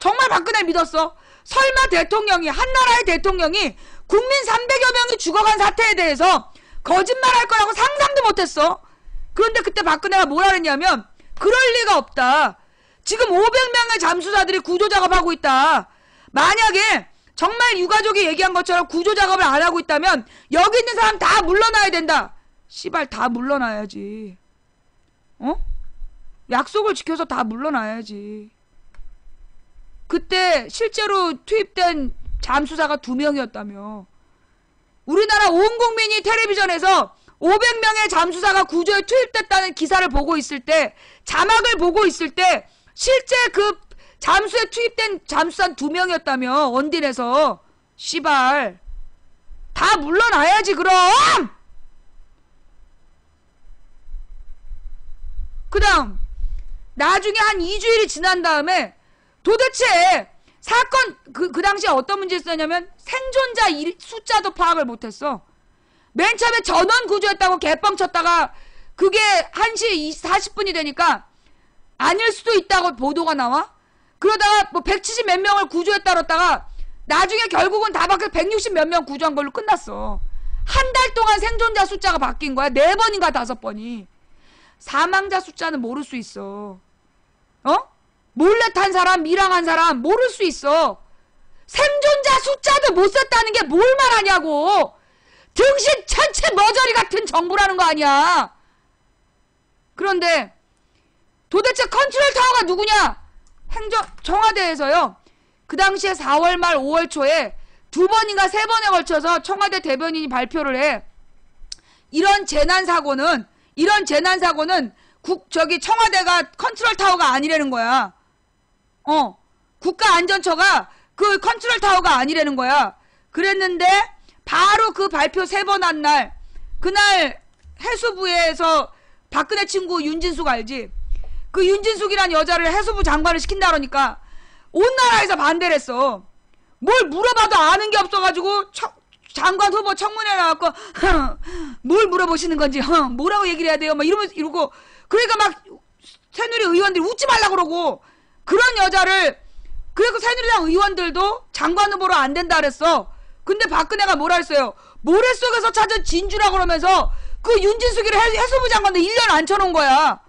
정말 박근혜를 믿었어. 설마 대통령이 한나라의 대통령이 국민 300여 명이 죽어간 사태에 대해서 거짓말할 거라고 상상도 못했어. 그런데 그때 박근혜가 뭐라 그랬냐면 그럴 리가 없다. 지금 500명의 잠수사들이 구조작업하고 있다. 만약에 정말 유가족이 얘기한 것처럼 구조작업을 안 하고 있다면 여기 있는 사람 다 물러나야 된다. 씨발 다 물러나야지. 약속을 지켜서 다 물러나야지. 그때 실제로 투입된 잠수사가 2명이었다며. 우리나라 온 국민이 텔레비전에서 500명의 잠수사가 구조에 투입됐다는 기사를 보고 있을 때, 자막을 보고 있을 때 실제 그 잠수에 투입된 잠수사 2명이었다며. 언딘에서. 씨발 다 물러나야지 그럼. 그 다음 나중에 한 2주일이 지난 다음에 도대체 사건 그 당시에 어떤 문제 있었냐면 생존자 숫자도 파악을 못했어. 맨 처음에 전원 구조했다고 개뻥 쳤다가 그게 1시 40분이 되니까 아닐 수도 있다고 보도가 나와. 그러다가 뭐 170 몇 명을 구조했다 그랬다가 나중에 결국은 다 바뀌어 160 몇 명 구조한 걸로 끝났어. 한 달 동안 생존자 숫자가 바뀐 거야. 4번인가 5번이. 사망자 숫자는 모를 수 있어. 몰래 탄 사람, 밀항한 사람 모를 수 있어. 생존자 숫자도 못 썼다는 게 뭘 말하냐고. 등신 천체 머저리 같은 정부라는 거 아니야. 그런데 도대체 컨트롤 타워가 누구냐? 청와대에서요. 그 당시에 4월 말 5월 초에 2번인가 3번에 걸쳐서 청와대 대변인이 발표를 해. 이런 재난사고는 청와대가 컨트롤 타워가 아니라는 거야. 국가안전처가 그 컨트롤 타워가 아니라는 거야. 그랬는데 바로 그 발표 3번 한 날, 그날 해수부에서 박근혜 친구 윤진숙 알지? 그 윤진숙이란 여자를 해수부 장관을 시킨다 그러니까 온 나라에서 반대를 했어. 뭘 물어봐도 아는 게 없어가지고 장관 후보 청문회 나왔고 뭘 물어보시는 건지 뭐라고 얘기를 해야 돼요 막 이러고 그러니까 막 새누리 의원들이 웃지 말라 그러고 그런 여자를 그래서 새누리당 의원들도 장관 후보로 안 된다 그랬어. 근데 박근혜가 뭐라 했어요? 모래 속에서 찾은 진주라 그러면서 그 윤진숙이를 해수부 장관도 1년 앉혀놓은 거야.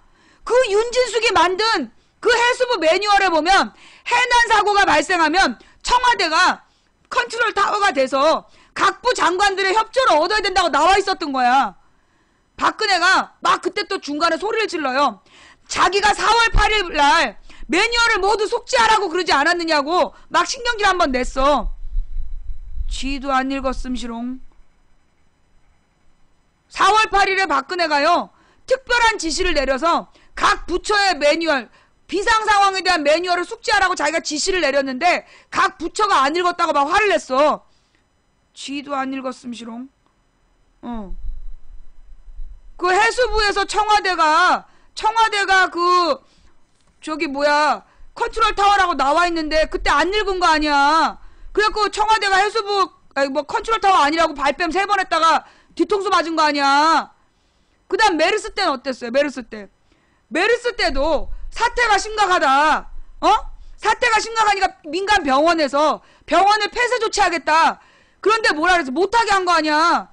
그 윤진숙이 만든 그 해수부 매뉴얼에 보면 해난 사고가 발생하면 청와대가 컨트롤 타워가 돼서 각부 장관들의 협조를 얻어야 된다고 나와 있었던 거야. 박근혜가 막 그때 또 중간에 소리를 질러요. 자기가 4월 8일 날 매뉴얼을 모두 속지하라고 그러지 않았느냐고 막 신경질 한번 냈어. 쥐도 안 읽었음시롱. 4월 8일에 박근혜가요 특별한 지시를 내려서 각 부처의 매뉴얼 비상상황에 대한 매뉴얼을 숙지하라고 자기가 지시를 내렸는데 각 부처가 안 읽었다고 막 화를 냈어. 쥐도 안 읽었음시롱. 그 해수부에서 청와대가 그 저기 뭐야 컨트롤 타워라고 나와 있는데 그때 안 읽은 거 아니야. 그래갖고 청와대가 해수부 뭐 컨트롤 타워 아니라고 발뺌 3번 했다가 뒤통수 맞은 거 아니야. 그 다음 메르스 때는 어땠어요? 메르스 때도 사태가 심각하다. 사태가 심각하니까 민간 병원에서 병원을 폐쇄 조치하겠다. 그런데 뭐라 그랬어? 못하게 한 거 아니야.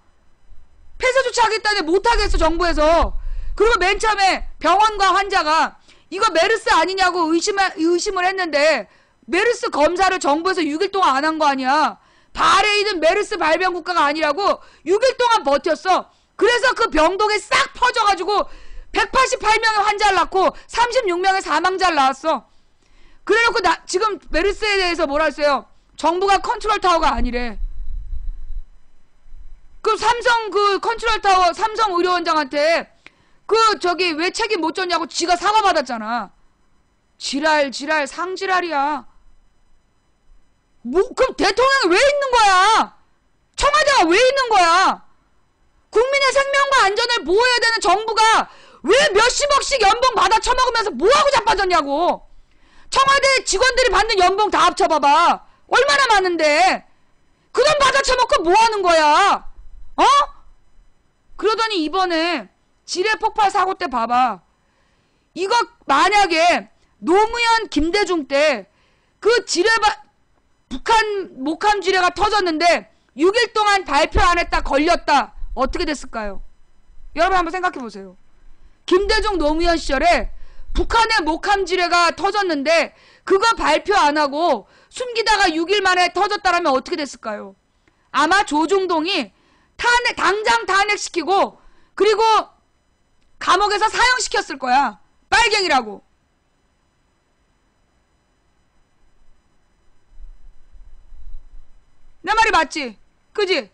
폐쇄 조치하겠다는데 못하게 했어 정부에서. 그리고 맨 처음에 병원과 환자가 이거 메르스 아니냐고 의심을 했는데 메르스 검사를 정부에서 6일 동안 안 한 거 아니야. 바레인은 메르스 발병 국가가 아니라고 6일 동안 버텼어. 그래서 그 병동에 싹 퍼져가지고 188명의 환자를 낳고 36명의 사망자를 낳았어. 그래놓고 지금 메르스에 대해서 뭐라 했어요? 정부가 컨트롤 타워가 아니래. 그 삼성 그 컨트롤 타워 삼성 의료원장한테 그 저기 왜 책임 못 졌냐고 지가 사과받았잖아. 지랄 상지랄이야. 그럼 대통령이 왜 있는 거야? 청와대가 왜 있는 거야? 국민의 생명과 안전을 보호해야 되는 정부가 왜 몇십억씩 연봉 받아 처먹으면서 뭐하고 자빠졌냐고. 청와대 직원들이 받는 연봉 다 합쳐봐봐. 얼마나 많은데. 그 돈 받아 처먹고 뭐하는 거야? 그러더니 이번에 지뢰 폭발 사고 때 봐봐. 이거 만약에 노무현 김대중 때 그 북한 목함 지뢰가 터졌는데 6일 동안 발표 안 했다 걸렸다. 어떻게 됐을까요? 여러분 한번 생각해 보세요. 김대중 노무현 시절에 북한의 목함 지뢰가 터졌는데 그거 발표 안 하고 숨기다가 6일 만에 터졌다라면 어떻게 됐을까요? 아마 조중동이 당장 탄핵시키고 그리고 감옥에서 사형시켰을 거야. 빨갱이라고. 내 말이 맞지? 그지?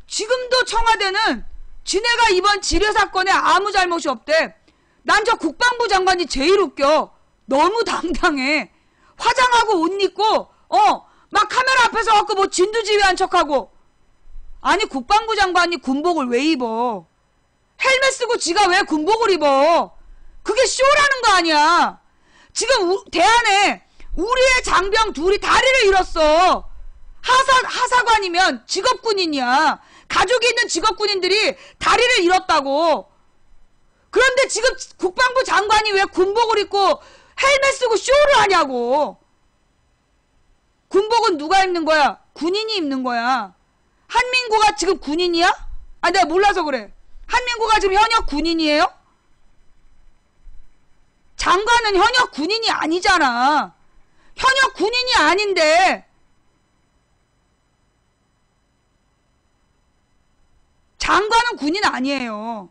지금도 청와대는 지네가 이번 지뢰 사건에 아무 잘못이 없대. 난 저 국방부 장관이 제일 웃겨. 너무 당당해. 화장하고 옷 입고 막 카메라 앞에서 갖고 뭐 진두지휘한 척하고. 아니 국방부 장관이 군복을 왜 입어? 헬멧 쓰고 지가 왜 군복을 입어? 그게 쇼라는 거 아니야. 지금 대안에 우리의 장병 둘이 다리를 잃었어. 하사관이면 직업군인이야. 가족이 있는 직업군인들이 다리를 잃었다고. 그런데 지금 국방부 장관이 왜 군복을 입고 헬멧 쓰고 쇼를 하냐고. 군복은 누가 입는 거야? 군인이 입는 거야. 한민구가 지금 군인이야? 아, 내가 몰라서 그래. 한민구가 지금 현역 군인이에요? 장관은 현역 군인이 아니잖아. 현역 군인이 아닌데 장관은 군인 아니에요.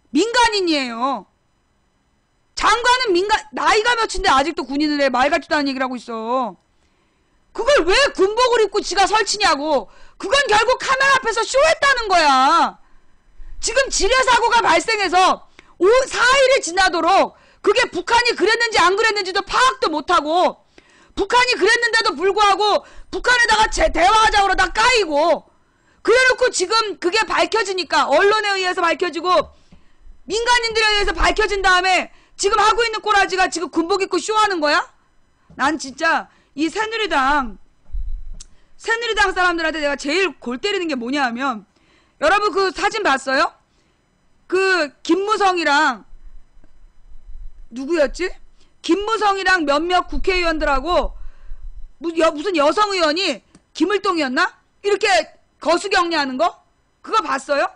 민간인이에요. 장관은 나이가 몇인데 아직도 군인을 해. 말 같지도 않은 얘기를 하고 있어. 그걸 왜 군복을 입고 지가 설치냐고. 그건 결국 카메라 앞에서 쇼했다는 거야. 지금 지뢰 사고가 발생해서 4일이 지나도록 그게 북한이 그랬는지 안 그랬는지도 파악도 못하고 북한이 그랬는데도 불구하고 북한에다가 대화하자고 그러다 까이고, 그래놓고 지금 그게 밝혀지니까, 언론에 의해서 밝혀지고 민간인들에 의해서 밝혀진 다음에 지금 하고 있는 꼬라지가 지금 군복 입고 쇼하는 거야? 난 진짜 이 새누리당 사람들한테 내가 제일 골 때리는 게 뭐냐 하면, 여러분 그 사진 봤어요? 그 김무성이랑 누구였지? 김무성이랑 몇몇 국회의원들하고 무슨 여성 의원이 김을동이었나? 이렇게 거수경례하는 거? 그거 봤어요?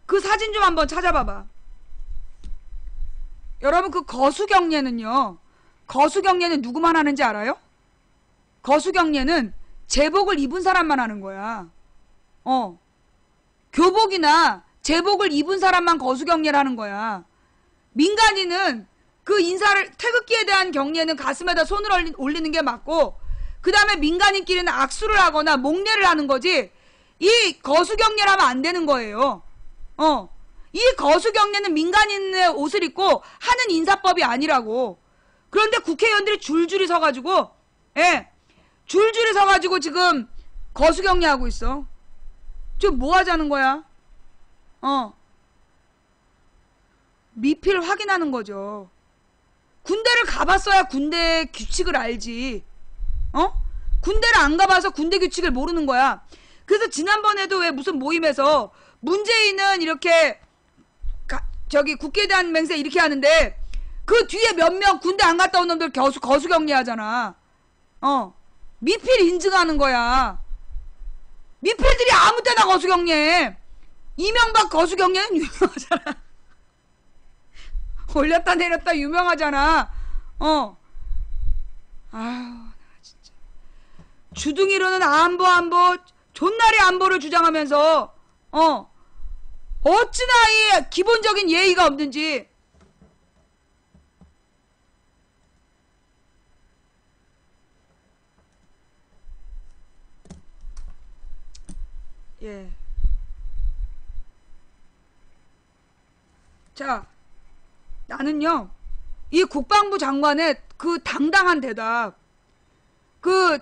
그 사진 좀 한번 찾아봐봐. 여러분 그 거수경례는요, 거수경례는 누구만 하는지 알아요? 거수경례는 제복을 입은 사람만 하는 거야. 교복이나 제복을 입은 사람만 거수경례를 하는 거야. 민간인은 그 인사를, 태극기에 대한 경례는 가슴에다 손을 올리는 게 맞고, 그 다음에 민간인끼리는 악수를 하거나 목례를 하는 거지, 이 거수경례를 하면 안 되는 거예요. 이 거수경례는 민간인의 옷을 입고 하는 인사법이 아니라고. 그런데 국회의원들이 줄줄이 서가지고, 줄줄이 서가지고 지금 거수경례하고 있어. 지금 뭐 하자는 거야? 미필 확인하는 거죠. 군대를 가봤어야 군대 규칙을 알지. 군대를 안 가봐서 군대 규칙을 모르는 거야. 그래서 지난번에도 왜 무슨 모임에서 문재인은 이렇게 저기 국회에 대한 맹세 이렇게 하는데, 그 뒤에 몇 명 군대 안 갔다 온 놈들 거수경례 하잖아. 미필 인증하는 거야. 미필들이 아무 때나 거수경례. 이명박 거수경례는 유명하잖아. 올렸다 내렸다 유명하잖아. 아유, 진짜. 주둥이로는 안보 존나리 안보를 주장하면서 어찌나 이 기본적인 예의가 없는지. 예. 자, 나는요, 이 국방부 장관의 그 당당한 대답, 그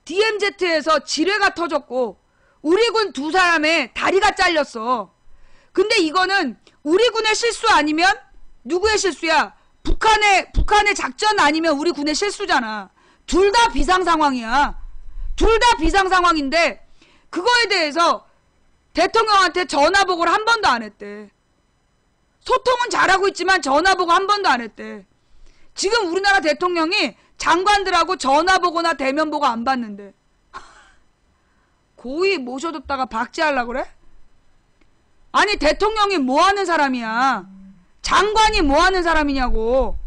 DMZ에서 지뢰가 터졌고 우리 군 2사람의 다리가 잘렸어. 근데 이거는 우리 군의 실수 아니면 누구의 실수야? 북한의 작전 아니면 우리 군의 실수잖아. 둘 다 비상 상황이야. 둘 다 비상 상황인데 그거에 대해서 대통령한테 전화보고를 한 번도 안 했대. 소통은 잘하고 있지만 전화보고 한 번도 안 했대. 지금 우리나라 대통령이 장관들하고 전화보고나 대면보고 안 받는데 고의 모셔뒀다가 박제하려고 그래? 아니 대통령이 뭐하는 사람이야? 장관이 뭐하는 사람이냐고.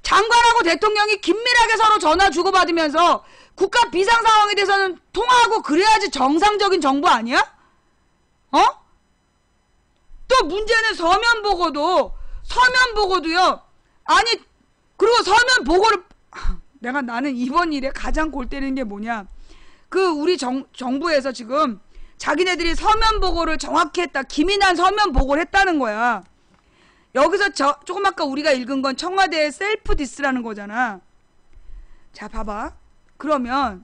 장관하고 대통령이 긴밀하게 서로 전화 주고받으면서 국가 비상상황에 대해서는 통화하고 그래야지 정상적인 정부 아니야? 또 문제는 서면보고도요. 아니 그리고 서면보고를 나는 이번 일에 가장 골 때리는 게 뭐냐, 그 우리 정부에서 지금 자기네들이 서면보고를 정확히 했다, 기민한 서면보고를 했다는 거야. 여기서 조금 아까 우리가 읽은 건 청와대의 셀프 디스라는 거잖아. 자 봐봐. 그러면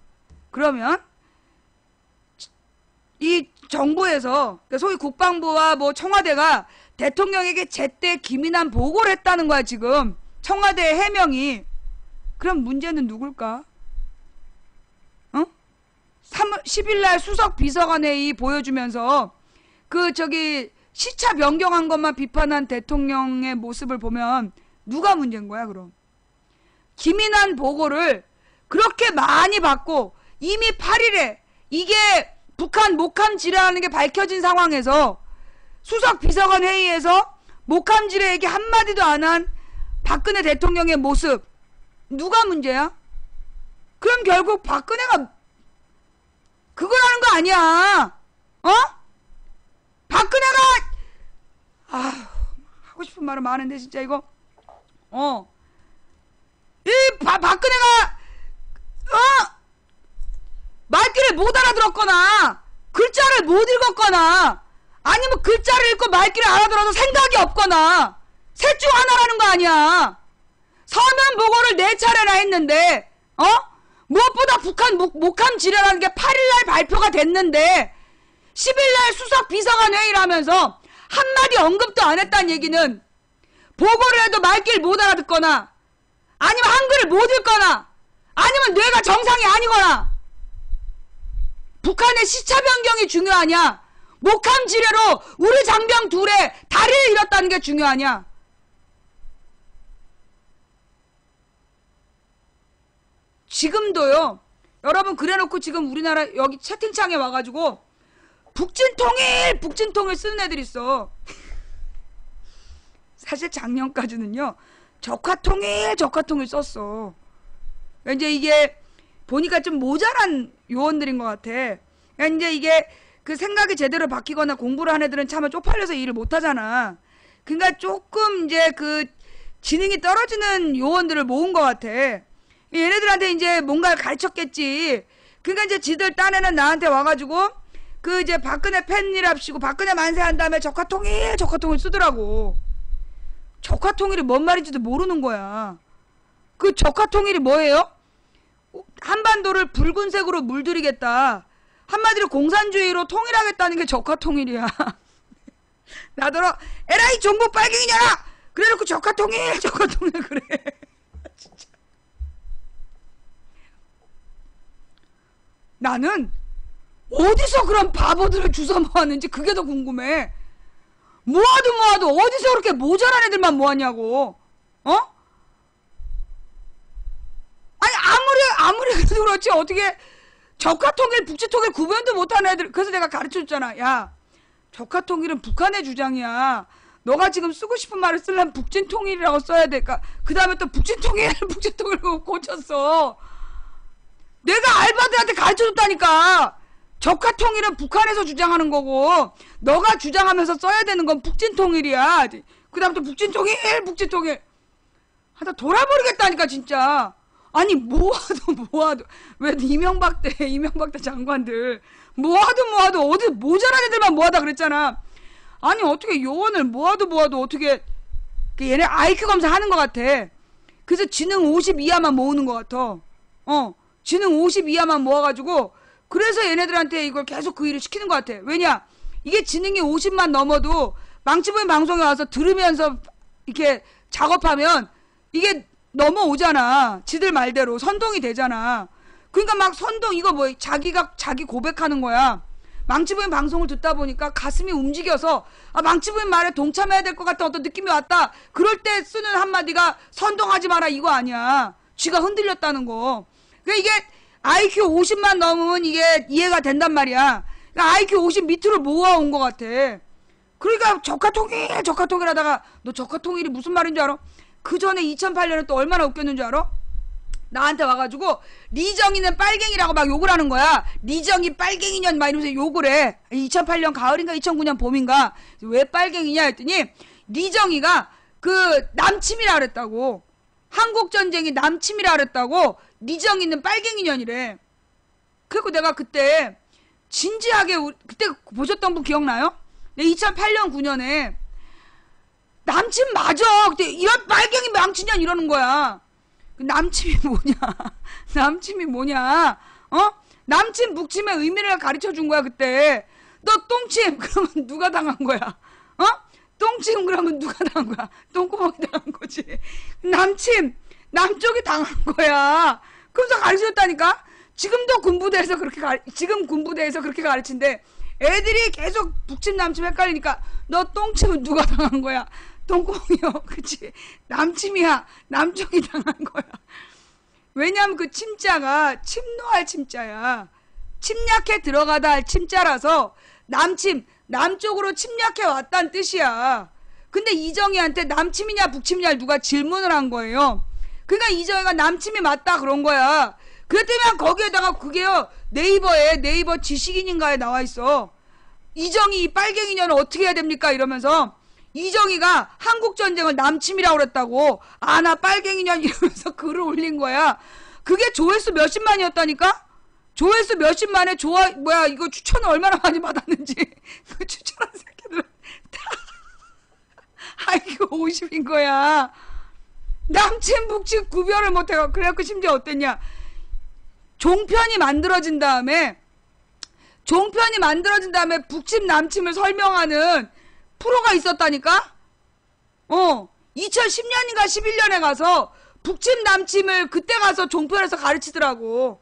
이 정부에서 소위 국방부와 뭐 청와대가 대통령에게 제때 기민한 보고를 했다는 거야 지금 청와대의 해명이. 그럼 문제는 누굴까? 10일날 수석 비서관회의 보여주면서 시차 변경한 것만 비판한 대통령의 모습을 보면 누가 문제인 거야 그럼? 기민한 보고를 그렇게 많이 받고 이미 8일에 이게 북한 목함 지뢰라는 게 밝혀진 상황에서 수석 비서관 회의에서 목함 지뢰 얘기 한마디도 안 한 박근혜 대통령의 모습 누가 문제야? 그럼 결국 박근혜가 그거라는 거 아니야. 박근혜가 하고 싶은 말은 많은데 진짜 이거 박근혜가 말귀를 못 알아들었거나 글자를 못 읽었거나 아니면 글자를 읽고 말귀를 알아들어서 생각이 없거나 셋 중 하나라는 거 아니야. 서면 보고를 4차례나 했는데 무엇보다 북한 목함 지뢰라는 게 8일날 발표가 됐는데 10일날 수석 비서관 회의를 하면서 한마디 언급도 안 했다는 얘기는 보고를 해도 말귀를 못 알아듣거나 아니면 한글을 못 읽거나 아니면 뇌가 정상이 아니거나 북한의 시차 변경이 중요하냐? 목함 지뢰로 우리 장병 둘의 다리를 잃었다는 게 중요하냐? 지금도요. 여러분 그래놓고 지금 우리나라 여기 채팅창에 와가지고 북진통일 쓰는 애들 있어. 사실 작년까지는요. 적화통일 썼어. 이제 이게 보니까 좀 모자란 요원들인 것 같아. 이제 이게 그 생각이 제대로 바뀌거나 공부를 한 애들은 차마 쪽팔려서 일을 못하잖아. 그러니까 조금 이제 그 지능이 떨어지는 요원들을 모은 것 같아. 얘네들한테 이제 뭔가를 가르쳤겠지. 그러니까 이제 지들 딴에는 나한테 와가지고 그 이제 박근혜 팬이랍시고 박근혜 만세한 다음에 적화통일 쓰더라고. 적화통일이 뭔 말인지도 모르는 거야. 그 적화통일이 뭐예요? 한반도를 붉은색으로 물들이겠다. 한마디로 공산주의로 통일하겠다는 게 적화통일이야. 나더러 에라이 종북 빨갱이냐라. 그래놓고 적화통일 그래. 진짜. 나는 어디서 그런 바보들을 주워 모았는지 그게 더 궁금해. 모아도 어디서 그렇게 모자란 애들만 모았냐고. 아니 아무리 그래도 그렇지 어떻게 적화통일 북지통일 구분도 못하는 애들. 그래서 내가 가르쳐줬잖아. 야 적화통일은 북한의 주장이야. 너가 지금 쓰고 싶은 말을 쓰려면 북진통일이라고 써야 될까. 그 다음에 또 북진통일 고쳤어. 내가 알바들한테 가르쳐줬다니까. 적화통일은 북한에서 주장하는 거고 너가 주장하면서 써야 되는 건 북진통일이야. 그 다음부터 북진통일 하다 돌아버리겠다니까 진짜. 아니 모아도 왜 이명박 때 장관들 모아도 어디 모자란 애들만 모아다 그랬잖아. 아니 어떻게 요원을 모아도 어떻게 얘네 IQ 검사하는 것 같아. 그래서 지능 50 이하만 모으는 것 같아. 지능 50 이하만 모아가지고 그래서 얘네들한테 이걸 계속 그 일을 시키는 것 같아. 왜냐 이게 지능이 50만 넘어도 망치부인 방송에 와서 들으면서 이렇게 작업하면 이게 넘어오잖아. 지들 말대로 선동이 되잖아. 그러니까 막 선동 이거 뭐 자기 고백하는 거야. 망치부인 방송을 듣다 보니까 가슴이 움직여서 망치부인 말에 동참해야 될 것 같은 어떤 느낌이 왔다. 그럴 때 쓰는 한마디가 선동하지 마라 이거 아니야. 쥐가 흔들렸다는 거. 그러니까 이게 IQ 50만 넘으면 이게 이해가 된단 말이야. 그러니까 IQ 50 밑으로 모아온 것 같아. 그러니까 적화통일 하다가 너 적화통일이 무슨 말인 줄 알아? 그 전에 2008년에 또 얼마나 웃겼는 줄 알아? 나한테 와가지고 리정이는 빨갱이라고 막 욕을 하는 거야. 리정이 빨갱이년 막 이러면서 욕을 해. 2008년 가을인가 2009년 봄인가. 왜 빨갱이냐 했더니 리정이가 그 남침이라 그랬다고. 한국전쟁이 남침이라 그랬다고. 리정이는 빨갱이년이래. 그리고 내가 그때 진지하게 그때 보셨던 분 기억나요? 2008년 9년에 남침 맞아. 그때 이런 빨갱이 망치년 이러는 거야. 남침이 뭐냐? 남침 북침의 의미를 가르쳐 준 거야 그때. 너 똥침 그러면 누가 당한 거야? 똥침 그러면 누가 당한 거야? 똥구멍이 당한 거지. 남침 남쪽이 당한 거야. 그래서 가르쳐 줬다니까. 지금도 군부대에서 그렇게 가르친대. 애들이 계속 북침 남침 헷갈리니까 너 똥침은 누가 당한 거야? 똥구멍이요. 그치? 남침이야. 남쪽이 당한 거야. 왜냐면 그 침자가 침노할 침자야. 침략해 들어가다 할 침자라서 남침, 남쪽으로 침략해 왔다는 뜻이야. 근데 이정희한테 남침이냐 북침이냐를 누가 질문을 한 거예요. 그러니까 이정희가 남침이 맞다 그런 거야. 그랬더니 거기에다가 그게요. 네이버 지식인인가에 나와 있어. 이정희 빨갱이년은 어떻게 해야 됩니까? 이러면서 이정희가 한국전쟁을 남침이라고 그랬다고. 나 빨갱이년 이러면서 글을 올린 거야. 그게 조회수 몇십만이었다니까? 조회수 몇십만에 이거 추천을 얼마나 많이 받았는지. 그 추천한 새끼들은 다 IQ가 50인 거야. 남친 북친 구별을 못해가. 그래갖고 심지어 어땠냐, 종편이 만들어진 다음에 북침 남침을 설명하는 프로가 있었다니까. 2010년인가 11년에 가서 북침 남침을 그때 가서 종편에서 가르치더라고.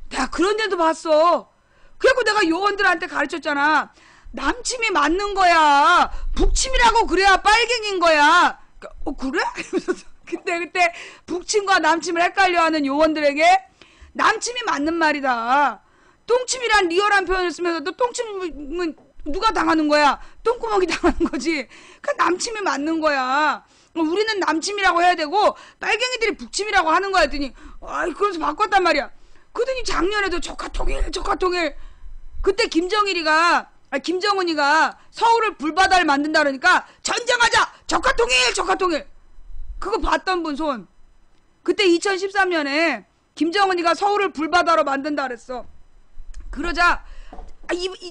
내가 그런 데도 봤어. 그래갖고 내가 요원들한테 가르쳤잖아. 남침이 맞는 거야. 북침이라고 그래야 빨갱인 거야. 그래? 근데 그때 북침과 남침을 헷갈려하는 요원들에게 남침이 맞는 말이다. 똥침이란 리얼한 표현을 쓰면서도 똥침은 누가 당하는 거야? 똥구멍이 당하는 거지. 그러니까 남침이 맞는 거야. 우리는 남침이라고 해야 되고 빨갱이들이 북침이라고 하는 거야. 했더니 그래서 바꿨단 말이야. 그러더니 작년에도 조카통일. 그때 김정은이가 서울을 불바다를 만든다 그러니까 전쟁하자! 조카통일! 그거 봤던 분 손. 그때 2013년에 김정은이가 서울을 불바다로 만든다 그랬어. 그러자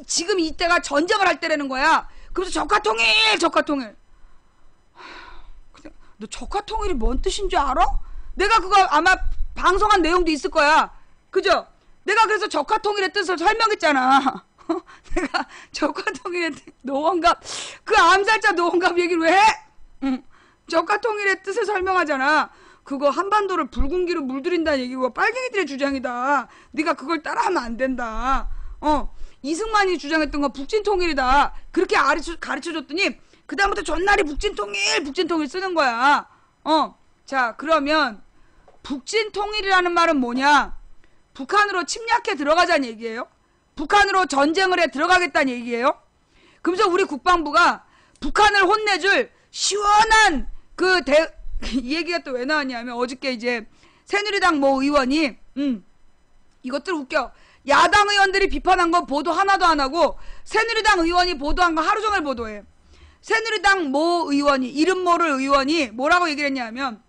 지금 이때가 전쟁을 할 때라는 거야. 그래서 조카통일. 너 조카통일이 뭔 뜻인 줄 알아? 내가 그거 아마 방송한 내용도 있을 거야. 그죠? 내가 그래서 조카통일의 뜻을 설명했잖아. 내가 조카통일의 노원갑, 그 암살자 노원갑 얘기를 왜 해? 조카통일의 뜻을 설명하잖아. 그거 한반도를 붉은기로 물들인다는 얘기고 빨갱이들의 주장이다. 네가 그걸 따라하면 안 된다. 이승만이 주장했던 건 북진통일이다. 그렇게 가르쳐줬더니 그 다음부터 전날이 북진통일 쓰는 거야. 자, 그러면 북진통일이라는 말은 뭐냐? 북한으로 침략해 들어가자는 얘기예요. 북한으로 전쟁을 해 들어가겠다는 얘기예요. 그러면서 우리 국방부가 북한을 혼내줄 시원한 이 얘기가 또 왜 나왔냐면 어저께 이제 새누리당 모 의원이 이것들 웃겨. 야당 의원들이 비판한 건 보도 하나도 안 하고 새누리당 의원이 보도한 거 하루 종일 보도해. 새누리당 모 의원이, 이름 모를 의원이 뭐라고 얘기를 했냐면,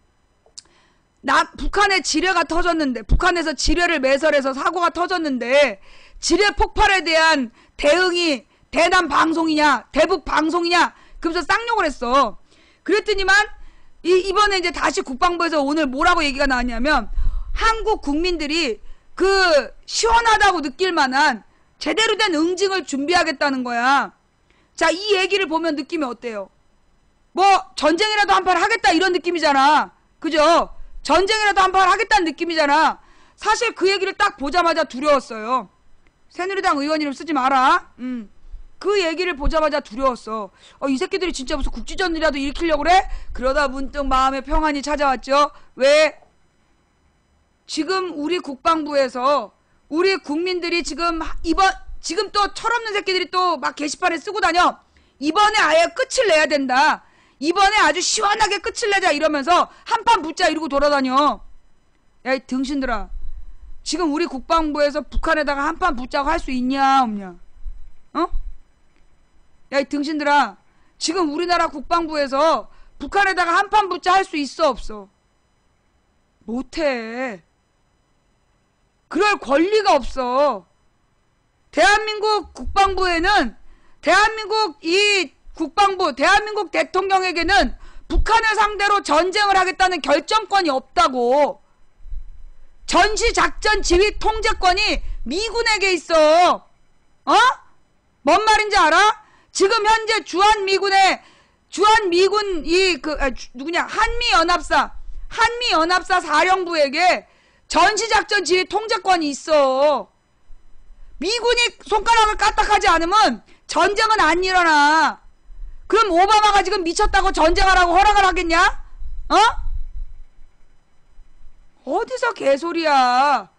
북한에 지뢰가 터졌는데, 북한에서 지뢰를 매설해서 사고가 터졌는데 지뢰 폭발에 대한 대응이 대남 방송이냐 대북 방송이냐, 그러면서 쌍욕을 했어. 그랬더니만 이번에 이제 다시 국방부에서 오늘 뭐라고 얘기가 나왔냐면, 한국 국민들이 시원하다고 느낄 만한 제대로 된 응징을 준비하겠다는 거야. 자, 이 얘기를 보면 느낌이 어때요? 뭐 전쟁이라도 한판 하겠다 이런 느낌이잖아. 그죠? 전쟁이라도 한판 하겠다는 느낌이잖아. 사실 그 얘기를 딱 보자마자 두려웠어요. 새누리당 의원 이름 쓰지 마라. 그 얘기를 보자마자 두려웠어. 이 새끼들이 진짜 무슨 국지전이라도 일으키려고 그래? 그러다 문득 마음의 평안이 찾아왔죠. 왜? 지금 우리 국방부에서 우리 국민들이 지금 또 철없는 새끼들이 또 막 게시판에 쓰고 다녀. 이번에 아예 끝을 내야 된다. 이번에 아주 시원하게 끝을 내자 이러면서 한판 붙자 이러고 돌아다녀. 야, 이 등신들아. 지금 우리 국방부에서 북한에다가 한판 붙자고 할 수 있냐 없냐? 야, 이 등신들아. 지금 우리나라 국방부에서 북한에다가 한판 붙자 할 수 있어 없어? 못해. 그럴 권리가 없어. 대한민국 국방부에는 대한민국 대통령에게는 북한을 상대로 전쟁을 하겠다는 결정권이 없다고. 전시작전 지휘 통제권이 미군에게 있어. 뭔 말인지 알아? 지금 현재 한미연합사 사령부에게 전시작전 지휘 통제권이 있어. 미군이 손가락을 까딱하지 않으면 전쟁은 안 일어나. 그럼 오바마가 지금 미쳤다고 전쟁하라고 허락을 하겠냐? 어디서 개소리야.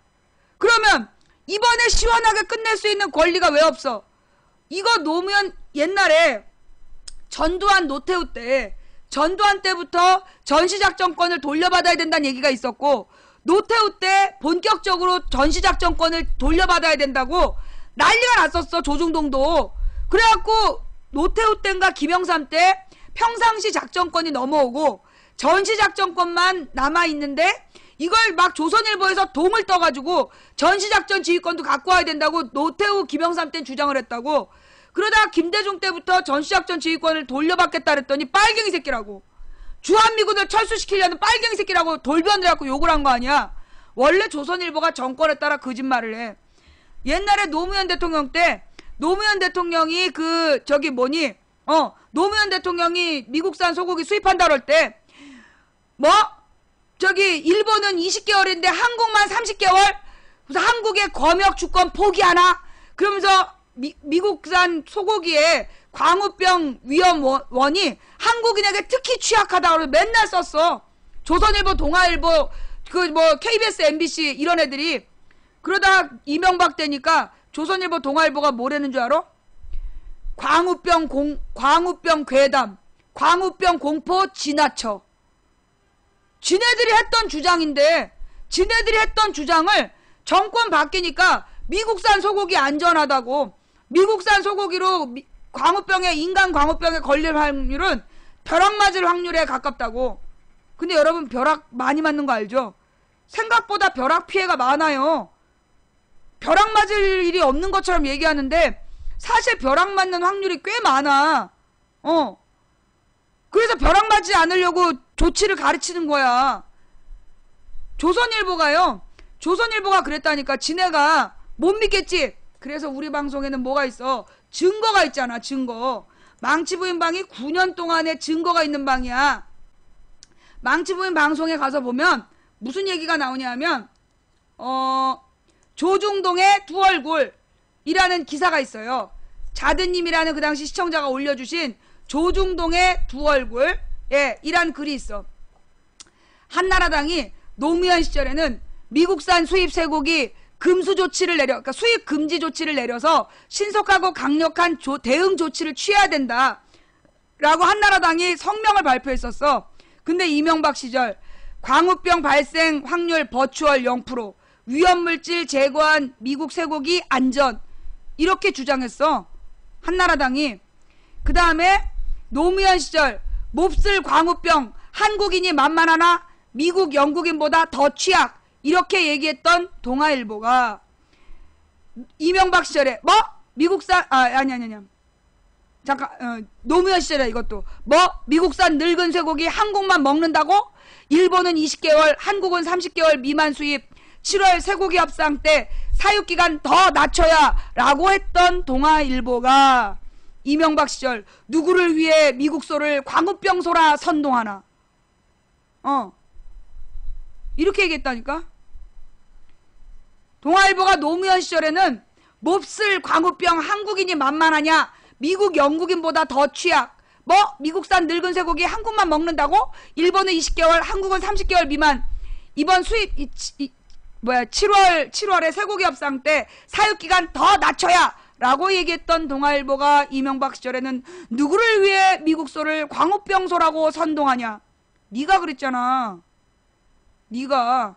그러면 이번에 시원하게 끝낼 수 있는 권리가 왜 없어? 이거 노무현 옛날에 전두환 노태우 때부터 전시작전권을 돌려받아야 된다는 얘기가 있었고, 노태우 때 본격적으로 전시작전권을 돌려받아야 된다고 난리가 났었어. 조중동도. 그래갖고 노태우 때인가 김영삼 때 평상시 작전권이 넘어오고 전시작전권만 남아있는데, 이걸 막 조선일보에서 동을 떠가지고 전시작전 지휘권도 갖고 와야 된다고 노태우 김영삼 때 주장을 했다고. 그러다가 김대중 때부터 전시작전 지휘권을 돌려받겠다 그랬더니 빨갱이 새끼라고. 주한미군을 철수시키려는 빨갱이 새끼라고 돌변을 해갖고 욕을 한 거 아니야. 원래 조선일보가 정권에 따라 거짓말을 해. 옛날에 노무현 대통령 때 노무현 대통령이 노무현 대통령이 미국산 소고기 수입한다 그럴 때 일본은 20개월인데 한국만 30개월? 그래서 한국의 검역 주권 포기하나? 그러면서 미국산 소고기에 광우병 위험원이 한국인에게 특히 취약하다고 맨날 썼어. 조선일보, 동아일보, KBS, MBC 이런 애들이. 그러다 이명박 때니까 조선일보, 동아일보가 뭐라는 줄 알아? 광우병 괴담, 광우병 공포 지나쳐. 지네들이 했던 주장인데, 지네들이 했던 주장을 정권 바뀌니까 미국산 소고기 안전하다고, 미국산 소고기로 인간 광우병에 걸릴 확률은 벼락 맞을 확률에 가깝다고. 근데 여러분 벼락 많이 맞는 거 알죠? 생각보다 벼락 피해가 많아요. 벼락 맞을 일이 없는 것처럼 얘기하는데 사실 벼락 맞는 확률이 꽤 많아. 그래서 벼락 맞지 않으려고 조치를 가르치는 거야. 조선일보가 그랬다니까. 지네가 못 믿겠지. 그래서 우리 방송에는 뭐가 있어? 증거가 있잖아. 증거. 망치부인 방이 9년 동안의 증거가 있는 방이야. 망치부인 방송에 가서 보면 무슨 얘기가 나오냐면 조중동의 두 얼굴이라는 기사가 있어요. 자드님이라는 그 당시 시청자가 올려주신 조중동의 두 얼굴 이란 글이 있어. 한나라당이 노무현 시절에는 미국산 수입 쇠고기 금수 조치를 그러니까 수입 금지 조치를 내려서 신속하고 강력한 대응 조치를 취해야 된다 라고 한나라당이 성명을 발표했었어. 근데 이명박 시절 광우병 발생 확률 버추얼 0%, 위험물질 제거한 미국 쇠고기 안전 이렇게 주장했어. 한나라당이. 그 다음에 노무현 시절 몹쓸 광우병 한국인이 만만하나 미국 영국인보다 더 취약 이렇게 얘기했던 동아일보가 이명박 시절에 미국산 노무현 시절에 이것도 미국산 늙은 쇠고기 한국만 먹는다고? 일본은 20개월, 한국은 30개월 미만 수입, 7월 쇠고기 협상 때 사육기간 더 낮춰야 라고 했던 동아일보가 이명박 시절 누구를 위해 미국소를 광우병소라 선동하나? 이렇게 얘기했다니까? 동아일보가 노무현 시절에는 몹쓸 광우병 한국인이 만만하냐? 미국 영국인보다 더 취약. 미국산 늙은 쇠고기 한국만 먹는다고? 일본은 20개월, 한국은 30개월 미만. 이번 수입 7월에 쇠고기 협상 때 사육기간 더 낮춰야 라고 얘기했던 동아일보가 이명박 시절에는 누구를 위해 미국소를 광우병소라고 선동하냐? 네가 그랬잖아. 네가.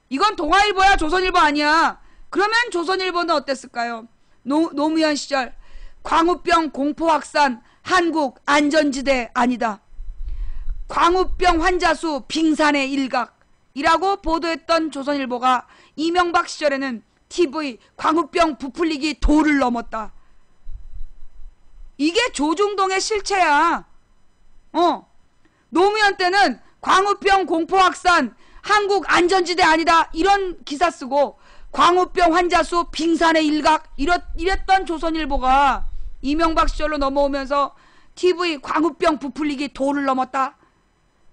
이건 동아일보야, 조선일보 아니야. 그러면 조선일보는 어땠을까요? 노무현 시절 광우병 공포 확산 한국 안전지대 아니다. 광우병 환자 수 빙산의 일각이라고 보도했던 조선일보가 이명박 시절에는 TV 광우병 부풀리기 도를 넘었다. 이게 조중동의 실체야. 노무현 때는 광우병 공포 확산 한국 안전지대 아니다 이런 기사 쓰고 광우병 환자 수 빙산의 일각 이랬던 조선일보가 이명박 시절로 넘어오면서 TV 광우병 부풀리기 도를 넘었다.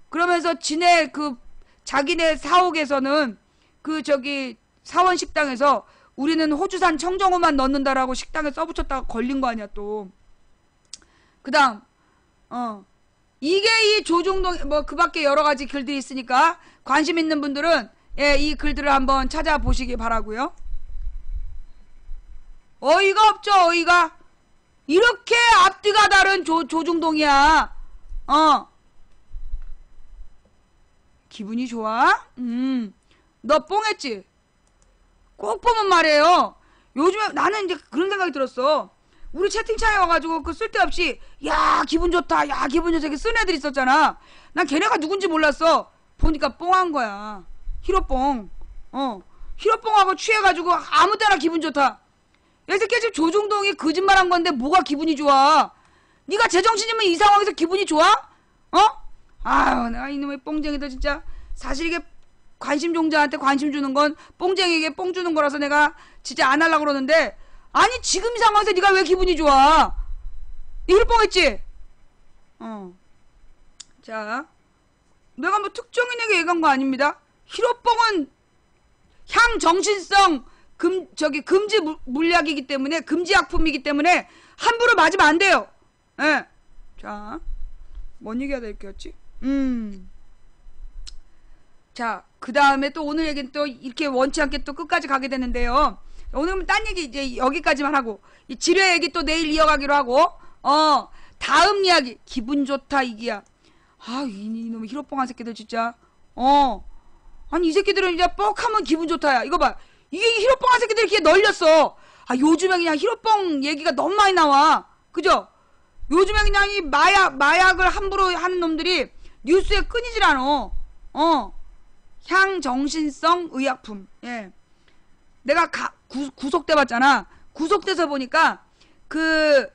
그러면서 자기네 사옥에서는 사원 식당에서 우리는 호주산 청정호만 넣는다라고 식당에 써붙였다가 걸린 거 아니야 또. 그 다음 이게 이 조중동 그 밖에 여러 가지 글들이 있으니까 관심 있는 분들은 이 글들을 한번 찾아보시기 바라고요. 어이가 없죠. 어이가. 이렇게 앞뒤가 다른 조중동이야. 기분이 좋아? 너 뽕했지? 꼭 보면 말이에요. 요즘에 나는 이제 그런 생각이 들었어. 우리 채팅창에 와가지고 쓸데없이 야 기분 좋다 야 기분 좋다 이렇게 쓴 애들 있었잖아. 난 걔네가 누군지 몰랐어. 보니까 뽕한 거야. 히로뽕. 히로뽕하고 취해가지고 아무 때나 기분 좋다. 이 새끼 지금 조중동이 거짓말한 건데 뭐가 기분이 좋아? 네가 제정신이면 이 상황에서 기분이 좋아? 어? 아유, 내가 이놈의 뽕쟁이들 진짜. 사실 이게 관심종자한테 관심 주는 건 뽕쟁이에게 뽕 주는 거라서 내가 진짜 안 하려고 그러는데, 아니 지금 이 상황에서 네가 왜 기분이 좋아? 이럴 뻔했지? 자, 내가 뭐 특정인에게 얘기한 거 아닙니다. 히로뽕은 향정신성 금지 물약이기 때문에, 금지약품이기 때문에 함부로 맞으면 안 돼요. 예. 자, 뭔 얘기가 될 게였지? 자, 그 다음에 또 오늘 얘기는 또 이렇게 원치 않게 또 끝까지 가게 되는데요. 오늘은 딴 얘기 이제 여기까지만 하고, 이 지뢰 얘기 또 내일 이어가기로 하고, 다음 이야기, 기분 좋다 이기야. 아, 이놈의 히로뽕한 새끼들 진짜. 아니 이 새끼들은 이제 뻑하면 기분 좋다야. 이거 봐, 이게 히로뽕한 새끼들이 이렇게 널렸어. 아, 요즘에 그냥 히로뽕 얘기가 너무 많이 나와. 그죠? 요즘에 그냥 이 마약을 함부로 하는 놈들이 뉴스에 끊이질 않어. 향정신성 의약품. 예. 내가 구속돼 봤잖아. 구속돼서 보니까 그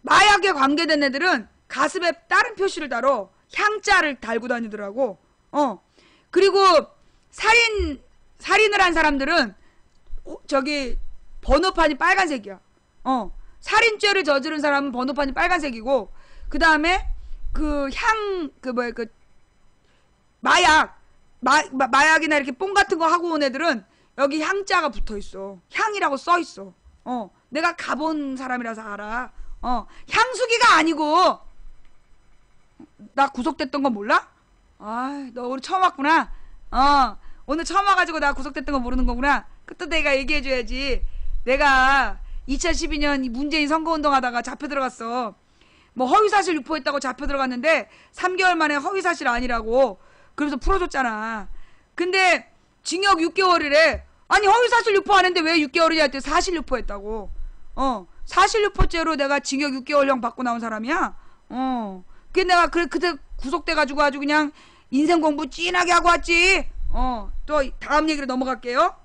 마약에 관계된 애들은 가슴에 다른 표시를 달어. 향자를 달고 다니더라고. 그리고 살인을 한 사람들은 저기 번호판이 빨간색이야. 살인죄를 저지른 사람은 번호판이 빨간색이고, 그 다음에 마약이나 이렇게 뽕 같은 거 하고 온 애들은 여기 향자가 붙어 있어. 향이라고 써 있어. 내가 가본 사람이라서 알아. 향수기가 아니고. 나 구속됐던 거 몰라? 아, 너 오늘 처음 왔구나. 오늘 처음 와가지고 나 구속됐던 거 모르는 거구나. 그때 내가 얘기해줘야지. 내가 2012년 문재인 선거운동 하다가 잡혀 들어갔어. 뭐 허위사실 유포했다고 잡혀 들어갔는데 3개월 만에 허위사실 아니라고 그래서 풀어줬잖아. 근데 징역 6개월이래. 아니 허위사실 유포하는데 왜 6개월이냐 했더니 사실 유포했다고. 사실 유포죄로 내가 징역 6개월형 받고 나온 사람이야. 그게 내가 그때 구속돼가지고 아주 그냥 인생 공부 찐하게 하고 왔지. 또 다음 얘기로 넘어갈게요.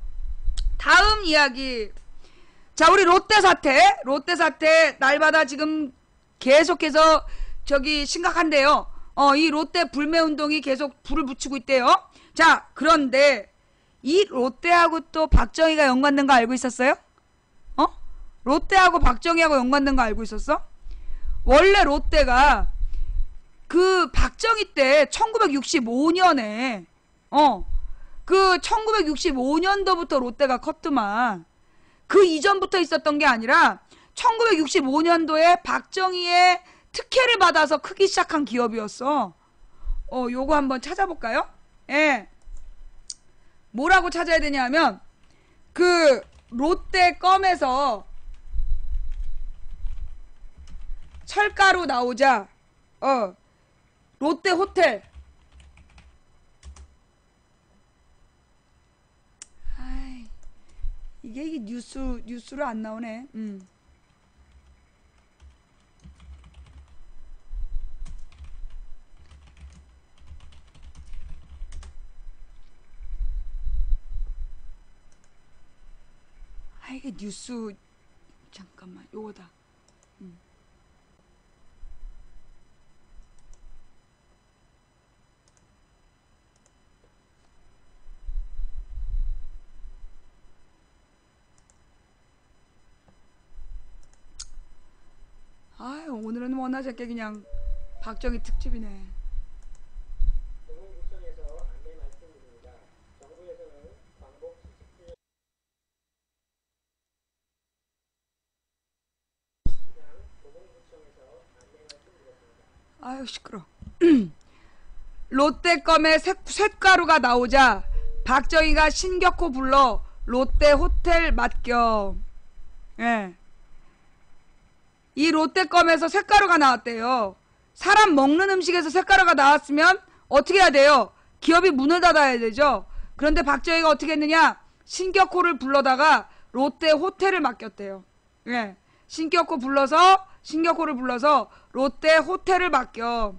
다음 이야기. 자, 우리 롯데 사태 날마다 지금 계속해서 저기 심각한데요. 이 롯데 불매운동이 계속 불을 붙이고 있대요. 자, 그런데 이 롯데하고 또 박정희가 연관된 거 알고 있었어요? 롯데하고 박정희하고 연관된 거 알고 있었어? 원래 롯데가 그 박정희 때 1965년에 그 1965년도부터 롯데가 컸더만. 그 이전부터 있었던 게 아니라 1965년도에 박정희의 특혜를 받아서 크기 시작한 기업이었어. 요거 한번 찾아볼까요? 예. 뭐라고 찾아야 되냐면 그 롯데 껌에서 철가루 나오자 롯데 호텔. 아이, 이게 뉴스로 안 나오네. 아, 이게 뉴스. 잠깐만, 요거다. 아유, 오늘은 워낙 작게 그냥 박정희 특집이네. 동문구청에서 안내 말씀드립니다. 정부에서는 광복 70주년 이상 동문구청에서 안내 말씀드렸습니다. 아유, 시끄러. 롯데껌에 쇳가루가 나오자 박정희가 신격호 불러 롯데 호텔 맡겨. 예. 이 롯데껌에서 쇳가루가 나왔대요. 사람 먹는 음식에서 쇳가루가 나왔으면 어떻게 해야 돼요? 기업이 문을 닫아야 되죠. 그런데 박정희가 어떻게 했느냐? 신격호를 불러다가 롯데 호텔을 맡겼대요. 예. 신격호를 불러서 롯데 호텔을 맡겨.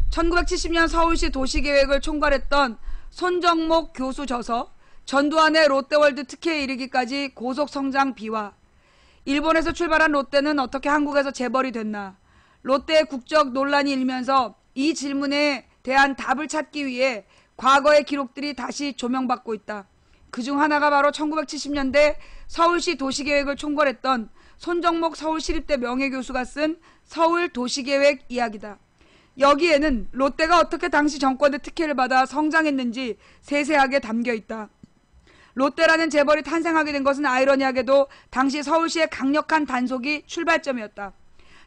1970년 서울시 도시계획을 총괄했던 손정목 교수 저서, 전두환의 롯데월드 특혜에 이르기까지 고속성장 비화. 일본에서 출발한 롯데는 어떻게 한국에서 재벌이 됐나. 롯데의 국적 논란이 일면서 이 질문에 대한 답을 찾기 위해 과거의 기록들이 다시 조명받고 있다. 그중 하나가 바로 1970년대 서울시 도시계획을 총괄했던 손정목 서울시립대 명예교수가 쓴 서울 도시계획 이야기다. 여기에는 롯데가 어떻게 당시 정권의 특혜를 받아 성장했는지 세세하게 담겨 있다. 롯데라는 재벌이 탄생하게 된 것은 아이러니하게도 당시 서울시의 강력한 단속이 출발점이었다.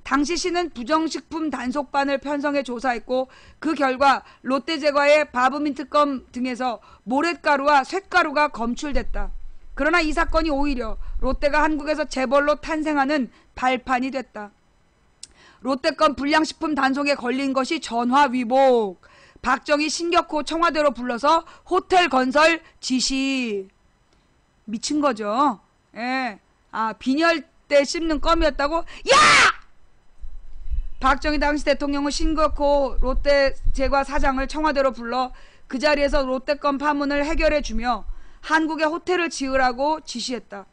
당시 시는 부정식품 단속반을 편성해 조사했고 그 결과 롯데제과의 바브민 특검 등에서 모랫가루와 쇳가루가 검출됐다. 그러나 이 사건이 오히려 롯데가 한국에서 재벌로 탄생하는 발판이 됐다. 롯데건 불량식품 단속에 걸린 것이 전화위복. 박정희 신격호 청와대로 불러서 호텔 건설 지시. 미친 거죠. 예. 빈혈때 씹는 껌이었다고? 야! 박정희 당시 대통령은 신격호 롯데제과 사장을 청와대로 불러 그 자리에서 롯데건 파문을 해결해주며 한국에 호텔을 지으라고 지시했다.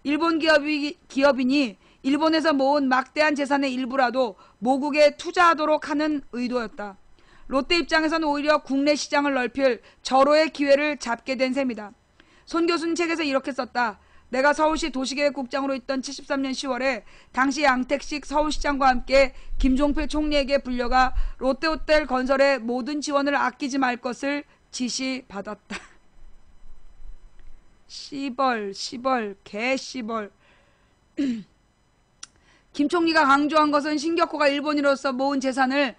일본 기업인이 일본에서 모은 막대한 재산의 일부라도 모국에 투자하도록 하는 의도였다. 롯데 입장에서는 오히려 국내 시장을 넓힐 절호의 기회를 잡게 된 셈이다. 손 교수는 책에서 이렇게 썼다. 내가 서울시 도시계획국장으로 있던 73년 10월에 당시 양택식 서울시장과 함께 김종필 총리에게 불려가 롯데호텔 건설에 모든 지원을 아끼지 말 것을 지시받았다. 시벌, 개시벌. 김 총리가 강조한 것은 신격호가 일본인으로서 모은 재산을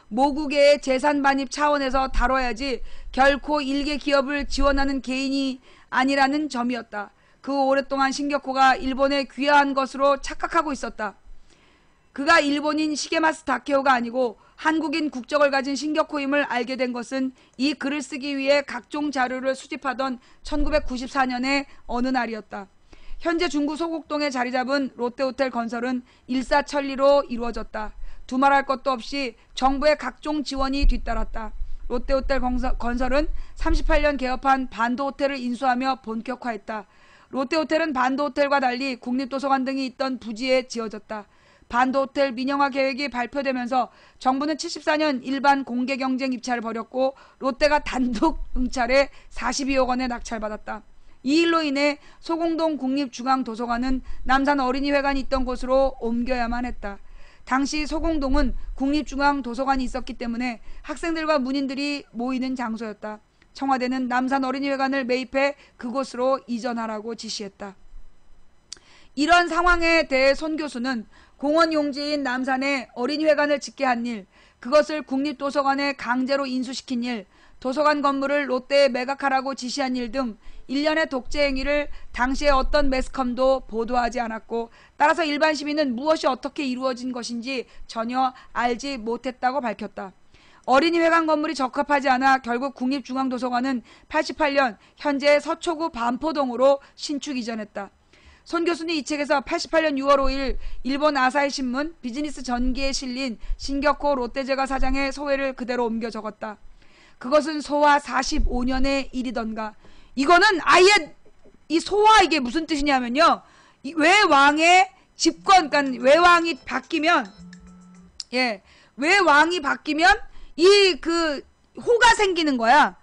모국의 재산 반입 차원에서 다뤄야지 결코 일개 기업을 지원하는 개인이 아니라는 점이었다. 그 오랫동안 신격호가 일본에 귀화한 것으로 착각하고 있었다. 그가 일본인 시게마스 다케오가 아니고 한국인 국적을 가진 신격호임을 알게 된 것은 이 글을 쓰기 위해 각종 자료를 수집하던 1994년의 어느 날이었다. 현재 중구 소곡동에 자리 잡은 롯데호텔 건설은 일사천리로 이루어졌다. 두말할 것도 없이 정부의 각종 지원이 뒤따랐다. 롯데호텔 건설은 38년 개업한 반도호텔을 인수하며 본격화했다. 롯데호텔은 반도호텔과 달리 국립도서관 등이 있던 부지에 지어졌다. 반도호텔 민영화 계획이 발표되면서 정부는 74년 일반 공개경쟁 입찰을 벌였고 롯데가 단독 응찰에 42억 원에 낙찰받았다. 이 일로 인해 소공동 국립중앙도서관은 남산 어린이회관이 있던 곳으로 옮겨야만 했다. 당시 소공동은 국립중앙도서관이 있었기 때문에 학생들과 문인들이 모이는 장소였다. 청와대는 남산 어린이회관을 매입해 그곳으로 이전하라고 지시했다. 이런 상황에 대해 손 교수는 공원 용지인 남산에 어린이회관을 짓게 한 일, 그것을 국립도서관에 강제로 인수시킨 일, 도서관 건물을 롯데에 매각하라고 지시한 일 등 일련의 독재 행위를 당시의 어떤 매스컴도 보도하지 않았고 따라서 일반 시민은 무엇이 어떻게 이루어진 것인지 전혀 알지 못했다고 밝혔다. 어린이회관 건물이 적합하지 않아 결국 국립중앙도서관은 88년 현재의 서초구 반포동으로 신축 이전했다. 손 교수는 이 책에서 88년 6월 5일 일본 아사히 신문 비즈니스 전기에 실린 신격호 롯데제과 사장의 소회를 그대로 옮겨 적었다. 그것은 소화 45년의 일이던가. 이거는 아예 이 소화 이게 무슨 뜻이냐면요. 외왕의 집권, 그러니까 외왕이 바뀌면 이 그 호가 생기는 거야.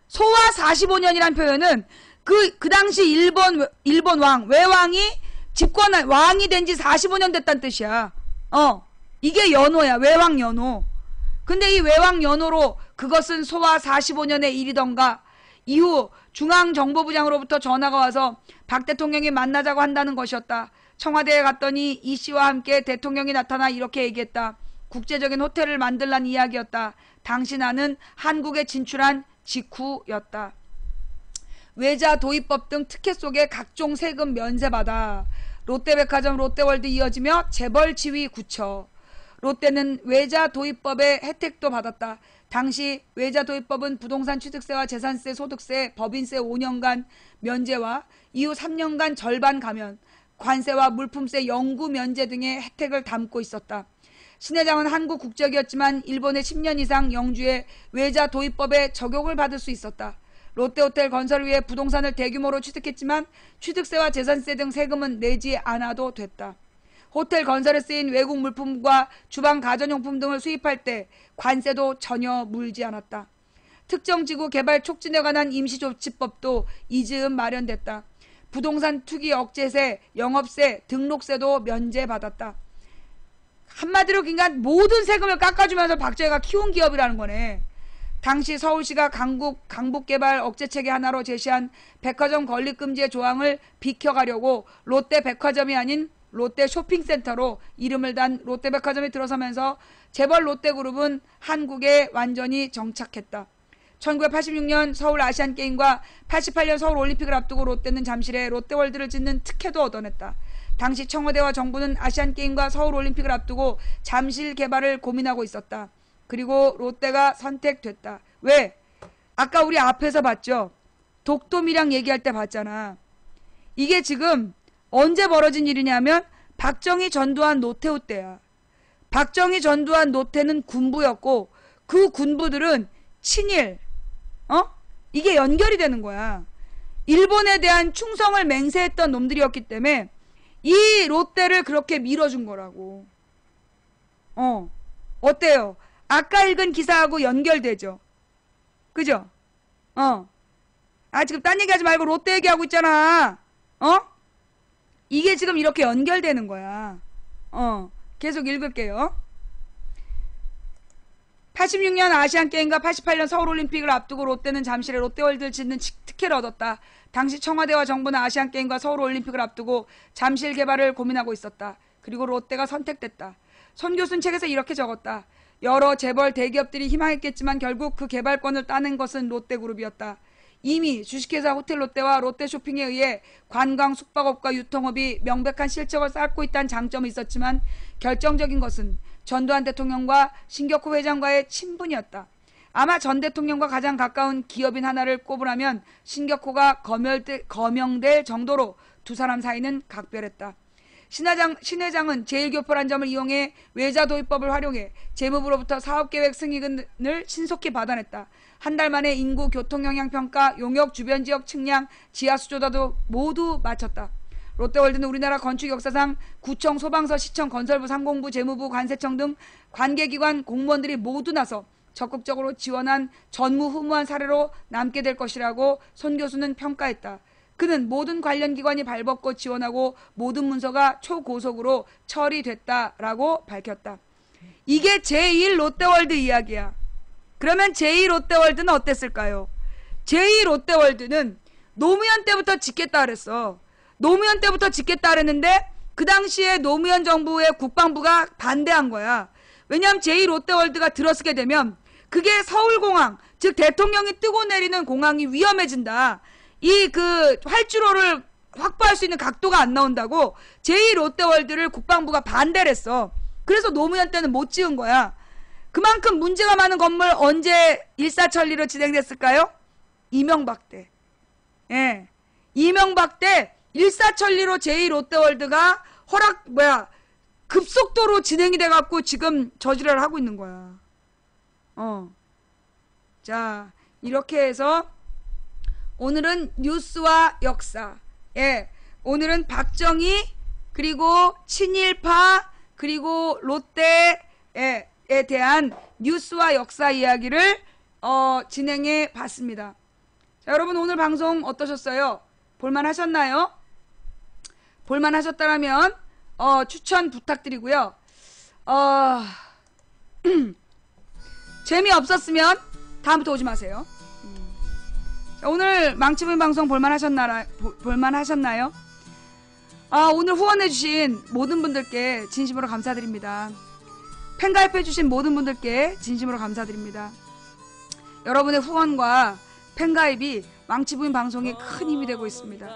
소화 45년이란 표현은 그 당시 일본 외왕이 집권한 왕이 된 지 45년 됐다는 뜻이야. 이게 연호야. 외왕 연호. 근데 이 외왕 연호로 그것은 소화 45년의 일이던가. 이후 중앙정보부장으로부터 전화가 와서 박 대통령이 만나자고 한다는 것이었다. 청와대에 갔더니 이 씨와 함께 대통령이 나타나 이렇게 얘기했다. 국제적인 호텔을 만들란 이야기였다. 당시 나는 한국에 진출한 직후였다. 외자 도입법 등 특혜 속에 각종 세금 면세받아 롯데백화점 롯데월드 이어지며 재벌 지위 굳혀. 롯데는 외자 도입법의 혜택도 받았다. 당시 외자 도입법은 부동산 취득세와 재산세, 소득세, 법인세 5년간 면제와 이후 3년간 절반 감면, 관세와 물품세 영구 면제 등의 혜택을 담고 있었다. 신 회장은 한국 국적이었지만 일본에 10년 이상 영주해 외자 도입법에 적용을 받을 수 있었다. 롯데호텔 건설을 위해 부동산을 대규모로 취득했지만 취득세와 재산세 등 세금은 내지 않아도 됐다. 호텔 건설에 쓰인 외국 물품과 주방 가전용품 등을 수입할 때 관세도 전혀 물지 않았다. 특정 지구 개발 촉진에 관한 임시조치법도 이즈음 마련됐다. 부동산 투기 억제세, 영업세, 등록세도 면제받았다. 한마디로 그러니까 모든 세금을 깎아주면서 박정희가 키운 기업이라는 거네. 당시 서울시가 강북개발 억제체계 하나로 제시한 백화점 건립금지의 조항을 비켜가려고 롯데백화점이 아닌 롯데쇼핑센터로 이름을 단 롯데백화점이 들어서면서 재벌 롯데그룹은 한국에 완전히 정착했다. 1986년 서울 아시안게임과 88년 서울올림픽을 앞두고 롯데는 잠실에 롯데월드를 짓는 특혜도 얻어냈다. 당시 청와대와 정부는 아시안게임과 서울올림픽을 앞두고 잠실 개발을 고민하고 있었다. 그리고 롯데가 선택됐다. 왜? 아까 우리 앞에서 봤죠? 독도미랑 얘기할 때 봤잖아. 이게 지금 언제 벌어진 일이냐면 박정희 전두환 노태우 때야. 박정희 전두환 노태는 군부였고 그 군부들은 친일, 이게 연결이 되는 거야. 일본에 대한 충성을 맹세했던 놈들이었기 때문에 이 롯데를 그렇게 밀어준 거라고. 어때요? 아까 읽은 기사하고 연결되죠? 그죠? 지금 딴 얘기하지 말고 롯데 얘기하고 있잖아. 이게 지금 이렇게 연결되는 거야. 계속 읽을게요. 86년 아시안게임과 88년 서울올림픽을 앞두고 롯데는 잠실에 롯데월드를 짓는 특혜를 얻었다. 당시 청와대와 정부는 아시안게임과 서울올림픽을 앞두고 잠실 개발을 고민하고 있었다. 그리고 롯데가 선택됐다. 손 교수는 책에서 이렇게 적었다. 여러 재벌 대기업들이 희망했겠지만 결국 그 개발권을 따낸 것은 롯데그룹이었다. 이미 주식회사 호텔롯데와 롯데쇼핑에 의해 관광, 숙박업과 유통업이 명백한 실적을 쌓고 있다는 장점이 있었지만 결정적인 것은 전두환 대통령과 신격호 회장과의 친분이었다. 아마 전 대통령과 가장 가까운 기업인 하나를 꼽으라면 신격호가 거명될 정도로 두 사람 사이는 각별했다. 신 회장은 제1교포란 점을 이용해 외자도입법을 활용해 재무부로부터 사업계획 승인을 신속히 받아냈다. 한 달 만에 인구, 교통영향평가, 용역 주변 지역 측량, 지하수조다도 모두 마쳤다. 롯데월드는 우리나라 건축 역사상 구청, 소방서, 시청, 건설부, 상공부, 재무부, 관세청 등 관계기관 공무원들이 모두 나서 적극적으로 지원한 전무후무한 사례로 남게 될 것이라고 손 교수는 평가했다. 그는 모든 관련 기관이 발벗고 지원하고 모든 문서가 초고속으로 처리됐다라고 밝혔다. 이게 제1 롯데월드 이야기야. 그러면 제2 롯데월드는 어땠을까요? 제2 롯데월드는 노무현 때부터 짓겠다 그랬어. 노무현 때부터 짓겠다 그랬는데 그 당시에 노무현 정부의 국방부가 반대한 거야. 왜냐하면 제2 롯데월드가 들어서게 되면 그게 서울공항, 즉 대통령이 뜨고 내리는 공항이 위험해진다. 이 그 활주로를 확보할 수 있는 각도가 안 나온다고 제2 롯데월드를 국방부가 반대를 했어. 그래서 노무현 때는 못 지은 거야. 그만큼 문제가 많은 건물 언제 일사천리로 진행됐을까요? 이명박 때. 예. 이명박 때 일사천리로 제2 롯데월드가 급속도로 진행이 돼갖고 지금 저지랄을 하고 있는 거야. 자, 이렇게 해서 오늘은 뉴스와 역사. 예. 오늘은 박정희, 그리고 친일파, 그리고 롯데에 대한 뉴스와 역사 이야기를 진행해 봤습니다. 자, 여러분 오늘 방송 어떠셨어요? 볼만하셨나요? 볼만하셨다면 추천 부탁드리고요. 재미없었으면 다음부터 오지 마세요. 자, 오늘 망치부인 방송 볼만하셨나요? 오늘 후원해주신 모든 분들께 진심으로 감사드립니다. 팬가입해주신 모든 분들께 진심으로 감사드립니다. 여러분의 후원과 팬가입이 망치부인 방송에 큰 힘이 되고 있습니다.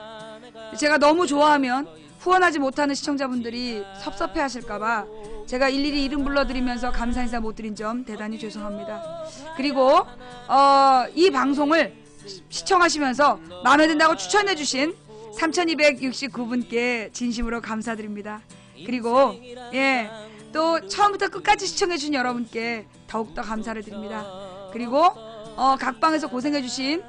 제가 너무 좋아하면 후원하지 못하는 시청자분들이 섭섭해 하실까봐 제가 일일이 이름 불러드리면서 감사 인사 못 드린 점 대단히 죄송합니다. 그리고 이 방송을 시청하시면서 마음에 든다고 추천해주신 3269분께 진심으로 감사드립니다. 그리고 또 처음부터 끝까지 시청해주신 여러분께 더욱더 감사를 드립니다. 그리고 각방에서 고생해주신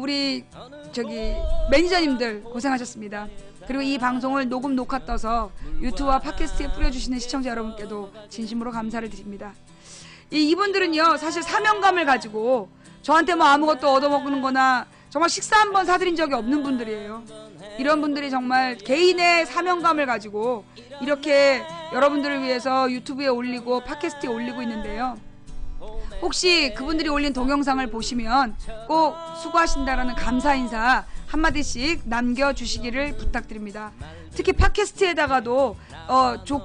우리 저기 매니저님들 고생하셨습니다. 그리고 이 방송을 녹음 녹화 떠서 유튜브와 팟캐스트에 뿌려주시는 시청자 여러분께도 진심으로 감사를 드립니다. 이분들은요 사실 사명감을 가지고 저한테 뭐 아무것도 얻어먹는 거나 정말 식사 한번 사드린 적이 없는 분들이에요. 이런 분들이 정말 개인의 사명감을 가지고 이렇게 여러분들을 위해서 유튜브에 올리고 팟캐스트에 올리고 있는데요. 혹시 그분들이 올린 동영상을 보시면 꼭 수고하신다라는 감사 인사 한마디씩 남겨주시기를 부탁드립니다. 특히 팟캐스트에다가도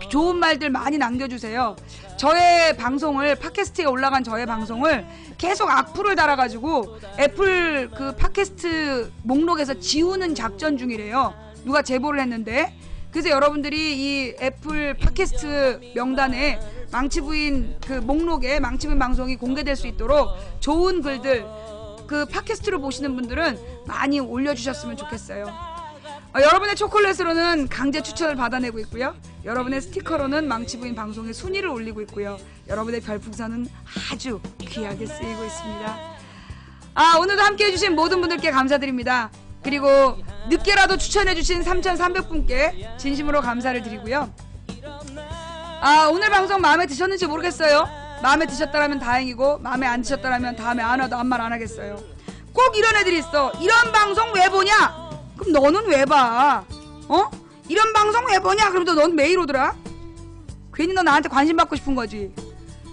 좋은 말들 많이 남겨주세요. 저의 방송을 팟캐스트에 올라간 저의 방송을 계속 악플을 달아가지고 애플 그 팟캐스트 목록에서 지우는 작전 중이래요. 누가 제보를 했는데. 그래서 여러분들이 이 애플 팟캐스트 명단에 망치부인 그 목록에 망치부인 방송이 공개될 수 있도록 좋은 글들 그 팟캐스트로 보시는 분들은 많이 올려주셨으면 좋겠어요. 여러분의 초콜릿으로는 강제 추천을 받아내고 있고요. 여러분의 스티커로는 망치부인 방송의 순위를 올리고 있고요. 여러분의 별풍선은 아주 귀하게 쓰이고 있습니다. 오늘도 함께 해주신 모든 분들께 감사드립니다. 그리고 늦게라도 추천해주신 3,300분께 진심으로 감사를 드리고요. 오늘 방송 마음에 드셨는지 모르겠어요. 마음에 드셨다라면 다행이고 마음에 안 드셨다라면 다음에 안 와도 아무 말 안 하겠어요. 꼭 이런 애들이 있어. 이런 방송 왜 보냐? 그럼 너는 왜 봐? 이런 방송 왜 보냐? 그럼 넌 매일 오더라? 괜히 너 나한테 관심 받고 싶은 거지.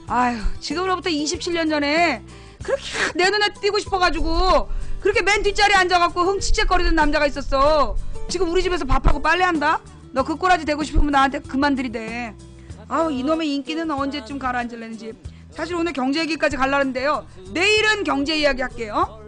아휴, 지금으로부터 27년 전에 그렇게 내 눈에 띄고 싶어가지고 그렇게 맨 뒷자리에 앉아갖고 흥치책거리던 남자가 있었어. 지금 우리 집에서 밥하고 빨래한다? 너 그 꼬라지 되고 싶으면 나한테 그만 들이대. 이놈의 인기는 언제쯤 가라앉을래는지. 사실 오늘 경제 얘기까지 갈라는데요. 내일은 경제 이야기 할게요.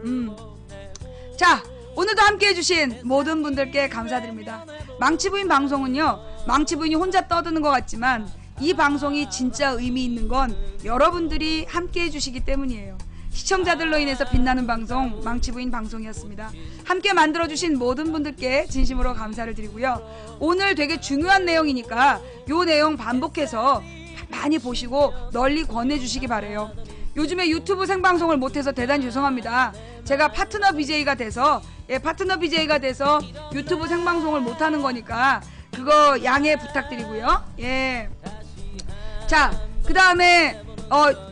자, 오늘도 함께 해주신 모든 분들께 감사드립니다. 망치부인 방송은요, 망치부인이 혼자 떠드는 것 같지만 이 방송이 진짜 의미 있는 건 여러분들이 함께 해주시기 때문이에요. 시청자들로 인해서 빛나는 방송 망치부인 방송이었습니다. 함께 만들어주신 모든 분들께 진심으로 감사를 드리고요. 오늘 되게 중요한 내용이니까 요 내용 반복해서 많이 보시고 널리 권해주시기 바래요. 요즘에 유튜브 생방송을 못해서 대단히 죄송합니다. 제가 파트너 BJ가 돼서 유튜브 생방송을 못하는 거니까 그거 양해 부탁드리고요. 자, 그 다음에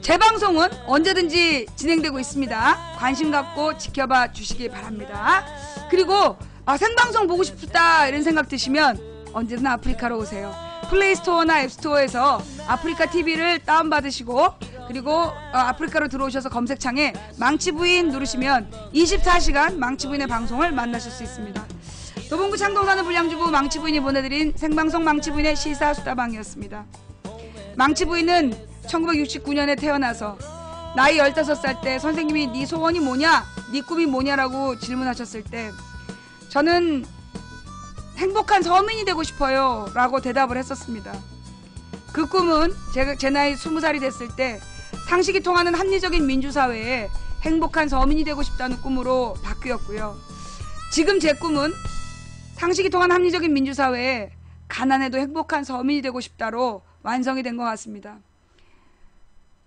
제 방송은 언제든지 진행되고 있습니다. 관심 갖고 지켜봐 주시기 바랍니다. 그리고 생방송 보고 싶다 이런 생각 드시면 언제든 아프리카로 오세요. 플레이스토어나 앱스토어에서 아프리카 TV를 다운받으시고 그리고 아프리카로 들어오셔서 검색창에 망치부인 누르시면 24시간 망치부인의 방송을 만나실 수 있습니다. 도봉구 창동사는 불량주부 망치부인이 보내드린 생방송 망치부인의 시사수다방이었습니다. 망치부인은 1969년에 태어나서 나이 15살 때 선생님이 네 소원이 뭐냐? 네 꿈이 뭐냐라고 질문하셨을 때 저는 행복한 서민이 되고 싶어요 라고 대답을 했었습니다. 그 꿈은 제 나이 20살이 됐을 때 상식이 통하는 합리적인 민주사회에 행복한 서민이 되고 싶다는 꿈으로 바뀌었고요. 지금 제 꿈은 상식이 통한 합리적인 민주사회에 가난해도 행복한 서민이 되고 싶다로 완성이 된 것 같습니다.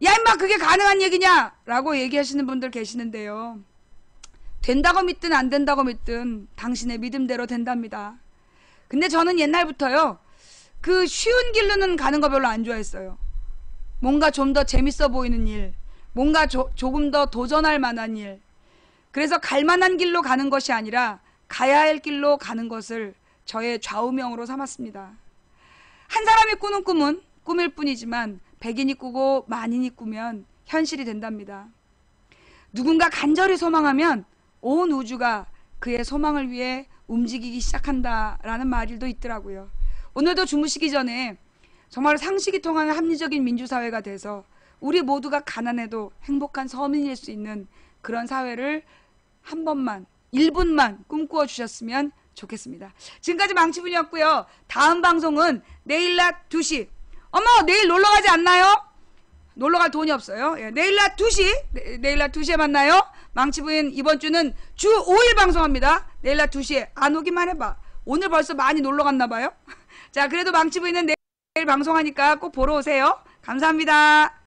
야 임마 그게 가능한 얘기냐? 라고 얘기하시는 분들 계시는데요. 된다고 믿든 안 된다고 믿든 당신의 믿음대로 된답니다. 근데 저는 옛날부터요. 그 쉬운 길로는 가는 거 별로 안 좋아했어요. 뭔가 좀 더 재밌어 보이는 일, 뭔가 조금 더 도전할 만한 일. 그래서 갈 만한 길로 가는 것이 아니라 가야 할 길로 가는 것을 저의 좌우명으로 삼았습니다. 한 사람이 꾸는 꿈은 꿈일 뿐이지만 백인이 꾸고 만인이 꾸면 현실이 된답니다. 누군가 간절히 소망하면 온 우주가 그의 소망을 위해 움직이기 시작한다라는 말도 있더라고요. 오늘도 주무시기 전에 정말 상식이 통하는 합리적인 민주사회가 돼서 우리 모두가 가난해도 행복한 서민일 수 있는 그런 사회를 한 번만 1분만 꿈꾸어 주셨으면 좋겠습니다. 지금까지 망치분이었고요. 다음 방송은 내일 낮 2시. 어머 내일 놀러가지 않나요? 놀러갈 돈이 없어요. 내일 낮 2시 내일 낮 2시에 만나요. 망치부인 이번 주는 주 5일 방송합니다. 내일 낮 2시에 안 오기만 해봐. 오늘 벌써 많이 놀러갔나 봐요. 자 그래도 망치부인은 내일 방송하니까 꼭 보러 오세요. 감사합니다.